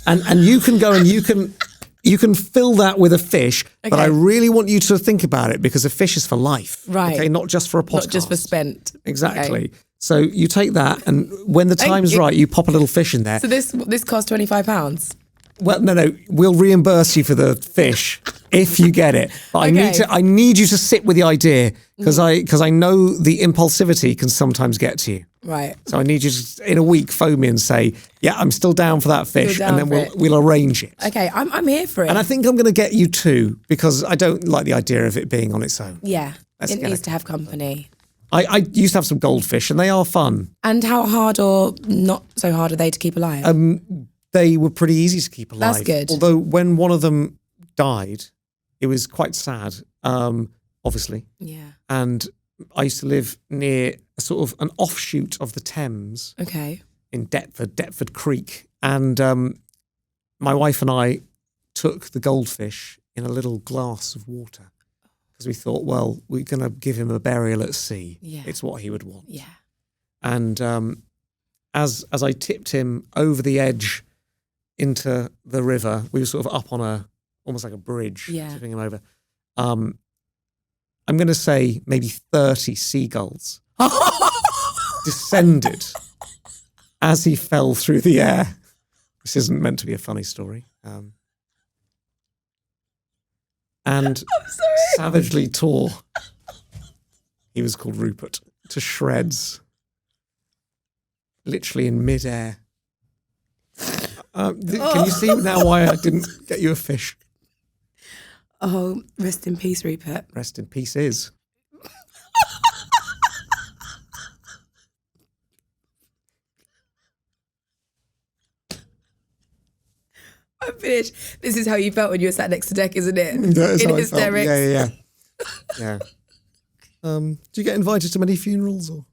Speaker 2: and you can go and you can fill that with a fish, but I really want you to think about it because a fish is for life.
Speaker 1: Right.
Speaker 2: Okay, not just for a podcast.
Speaker 1: Not just for spent.
Speaker 2: Exactly.
Speaker 1: Okay.
Speaker 2: So you take that and when the time's right, you pop a little fish in there.
Speaker 1: So this costs £25?
Speaker 2: Well, no, we'll reimburse you for the fish if you get it. But I need you to sit with the idea because I know the impulsivity can sometimes get to you.
Speaker 1: Right.
Speaker 2: So I need you to, in a week, phone me and say, yeah, I'm still down for that fish, and then we'll arrange it.
Speaker 1: Okay, I'm here for it.
Speaker 2: And I think I'm going to get you two because I don't like the idea of it being on its own.
Speaker 1: Yeah, it needs to have company.
Speaker 2: I used to have some goldfish, and they are fun.
Speaker 1: And how hard or not so hard are they to keep alive?
Speaker 2: They were pretty easy to keep alive.
Speaker 1: That's good.
Speaker 2: Although when one of them died, it was quite sad, obviously.
Speaker 1: Yeah.
Speaker 2: And I used to live near a sort of an offshoot of the Thames.
Speaker 1: Okay.
Speaker 2: In Deptford Creek. And my wife and I took the goldfish in a little glass of water because we thought, well, we're going to give him a burial at sea.
Speaker 1: Yeah.
Speaker 2: It's what he would want.
Speaker 1: Yeah.
Speaker 2: And as I tipped him over the edge into the river, we were sort of up on almost like a bridge, tipping him over. I'm going to say maybe 30 seagulls descended as he fell through the air. This isn't meant to be a funny story. And savagely tore, he was called Rupert, to shreds, literally in midair. Can you see now why I didn't get you a fish?
Speaker 1: Oh, rest in peace, Rupert.
Speaker 2: Rest in peace is.
Speaker 1: I'm finished. This is how you felt when you were sat next to Deck, isn't it?
Speaker 2: That is
Speaker 1: In
Speaker 2: how I
Speaker 1: hysterics.
Speaker 2: felt. Yeah. Do you get invited to many funerals or?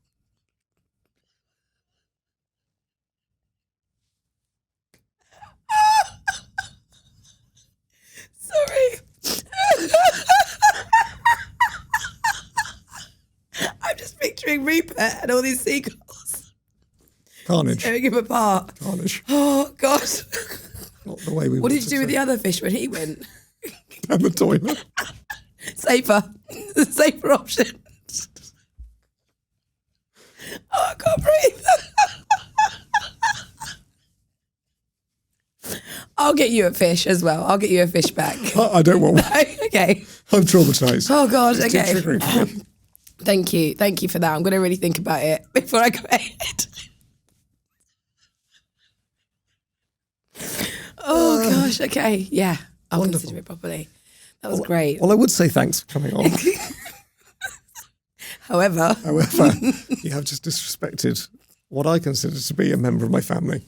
Speaker 1: Sorry. I'm just picturing Rupert and all these seagulls
Speaker 2: Carnage.
Speaker 1: tearing him apart.
Speaker 2: Carnage.
Speaker 1: Oh, God.
Speaker 2: Not the way we
Speaker 1: What
Speaker 2: want
Speaker 1: did you do with the other fish when he went?
Speaker 2: And the toilet.
Speaker 1: Safer. Safer option. Oh, I can't breathe. I'll get you a fish as well. I'll get you a fish back.
Speaker 2: I don't want one.
Speaker 1: Okay.
Speaker 2: I'm traumatised.
Speaker 1: Oh, God.
Speaker 2: It's too
Speaker 1: Okay.
Speaker 2: triggering for me.
Speaker 1: Thank you. Thank you for that. I'm going to really think about it before I go ahead. Oh, gosh. Okay. Yeah. I'll consider it properly. That was great.
Speaker 2: Well, I would say thanks for coming on.
Speaker 1: However,
Speaker 2: you have just disrespected what I consider to be a member of my family.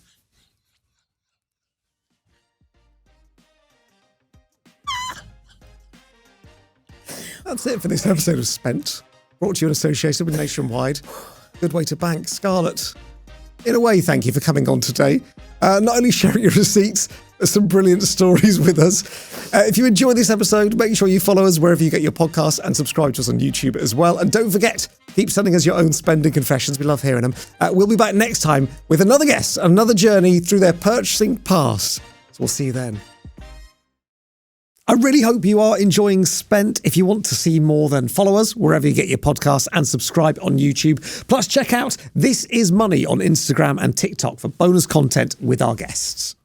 Speaker 2: That's it for this episode of Spent, brought to you in association with Nationwide. Good way to bank. Scarlette, in a way, thank you for coming on today. Not only sharing your receipts, but some brilliant stories with us. If you enjoyed this episode, make sure you follow us wherever you get your podcasts and subscribe to us on YouTube as well. And don't forget, keep sending us your own spending confessions. We love hearing them. We'll be back next time with another guest, another journey through their purchasing past. So we'll see you then. I really hope you are enjoying Spent. If you want to see more, then follow us wherever you get your podcasts and subscribe on YouTube. Plus, check out This Is Money on Instagram and TikTok for bonus content with our guests.